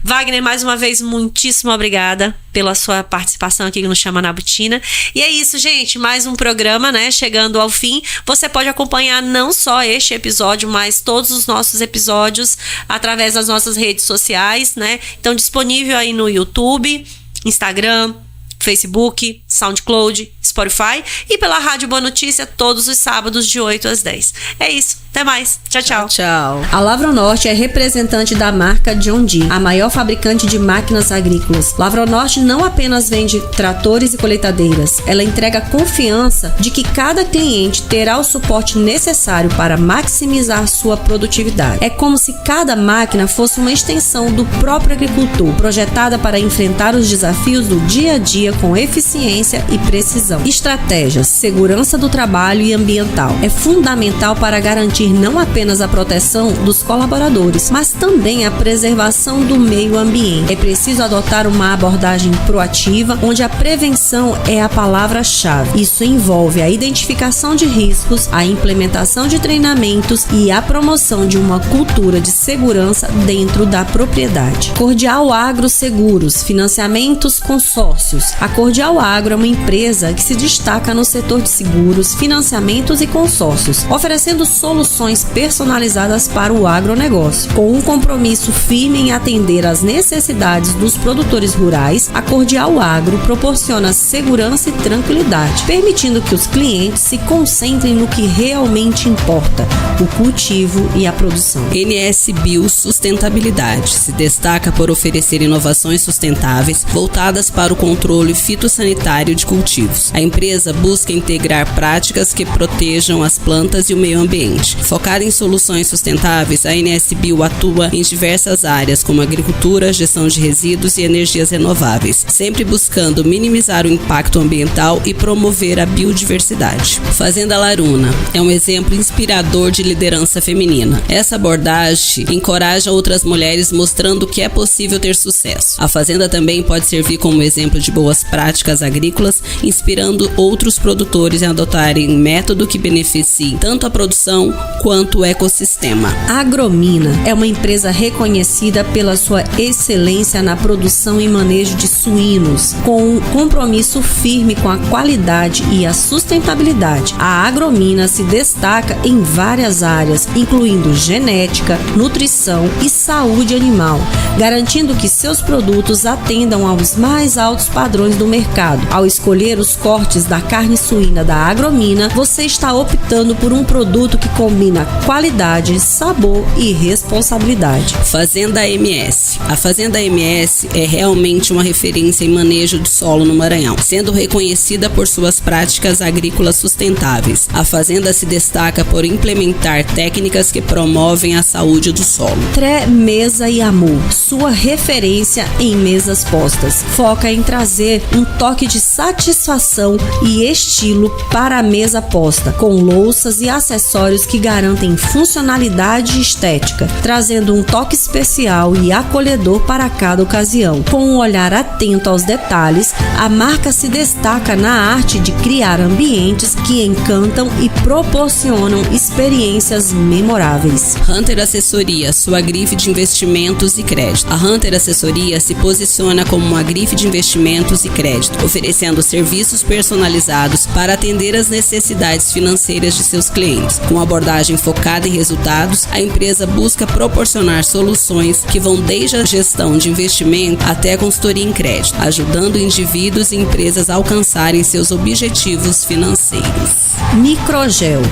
Wagner, mais uma vez, muitíssimo obrigada pela sua participação aqui no Chama na Botina. E é isso, gente, mais um programa, né, chegando ao fim. Você pode acompanhar não só este episódio, mas todos os nossos episódios através das nossas redes sociais, né? Então, disponível aí no YouTube, Instagram, Facebook, SoundCloud, Spotify e pela Rádio Boa Notícia todos os sábados de 8 às 10. É isso. Até mais. Tchau, tchau. Tchau. A Lavronorte é representante da marca John Deere, a maior fabricante de máquinas agrícolas. Lavronorte não apenas vende tratores e colheitadeiras, ela entrega confiança de que cada cliente terá o suporte necessário para maximizar sua produtividade. É como se cada máquina fosse uma extensão do próprio agricultor, projetada para enfrentar os desafios do dia a dia com eficiência e precisão. Estratégias, segurança do trabalho e ambiental. É fundamental para garantir não apenas a proteção dos colaboradores, mas também a preservação do meio ambiente. É preciso adotar uma abordagem proativa, onde a prevenção é a palavra-chave. Isso envolve a identificação de riscos, a implementação de treinamentos e a promoção de uma cultura de segurança dentro da propriedade. Cordial Agro Seguros, financiamentos, consórcios. A Cordial Agro é uma empresa que se destaca no setor de seguros, financiamentos e consórcios, oferecendo soluções personalizadas para o agronegócio. Com um compromisso firme em atender às necessidades dos produtores rurais, a Cordial Agro proporciona segurança e tranquilidade, permitindo que os clientes se concentrem no que realmente importa, o cultivo e a produção. NS Bio Sustentabilidade se destaca por oferecer inovações sustentáveis voltadas para o controle fitossanitário de cultivos. A empresa busca integrar práticas que protejam as plantas e o meio ambiente. Focada em soluções sustentáveis, a NS Bio atua em diversas áreas, como agricultura, gestão de resíduos e energias renováveis, sempre buscando minimizar o impacto ambiental e promover a biodiversidade. Fazenda Laruna é um exemplo inspirador de liderança feminina. Essa abordagem encoraja outras mulheres, mostrando que é possível ter sucesso. A fazenda também pode servir como exemplo de boas novas práticas agrícolas, inspirando outros produtores a adotarem um método que beneficie tanto a produção quanto o ecossistema. A Agromina é uma empresa reconhecida pela sua excelência na produção e manejo de suínos, com um compromisso firme com a qualidade e a sustentabilidade. A Agromina se destaca em várias áreas, incluindo genética, nutrição e saúde animal, garantindo que seus produtos atendam aos mais altos padrões do mercado. Ao escolher os cortes da carne suína da Agromina, você está optando por um produto que combina qualidade, sabor e responsabilidade. Fazenda MS. A Fazenda MS é realmente uma referência em manejo de solo no Maranhão, sendo reconhecida por suas práticas agrícolas sustentáveis. A fazenda se destaca por implementar técnicas que promovem a saúde do solo. Tré Mesa e Amor, sua referência em mesas postas, foca em trazer um toque de satisfação e estilo para a mesa posta, com louças e acessórios que garantem funcionalidade e estética, trazendo um toque especial e acolhedor para cada ocasião. Com um olhar atento aos detalhes, a marca se destaca na arte de criar ambientes que encantam e proporcionam experiências memoráveis. Hunter Assessoria, sua grife de investimentos e crédito. A Hunter Assessoria se posiciona como uma grife de investimentos e crédito, oferecendo serviços personalizados para atender às necessidades financeiras de seus clientes. Com abordagem focada em resultados, a empresa busca proporcionar soluções que vão desde a gestão de investimento até a consultoria em crédito, ajudando indivíduos e empresas a alcançarem seus objetivos financeiros. Microgel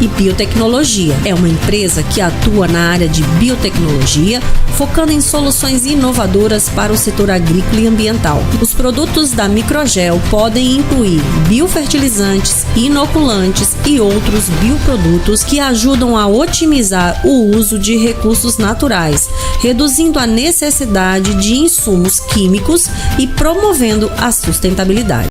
e biotecnologia. É uma empresa que atua na área de biotecnologia, focando em soluções inovadoras para o setor agrícola e ambiental. Os produtos da Microgel podem incluir biofertilizantes, inoculantes e outros bioprodutos que ajudam a otimizar o uso de recursos naturais, reduzindo a necessidade de insumos químicos e promovendo a sustentabilidade.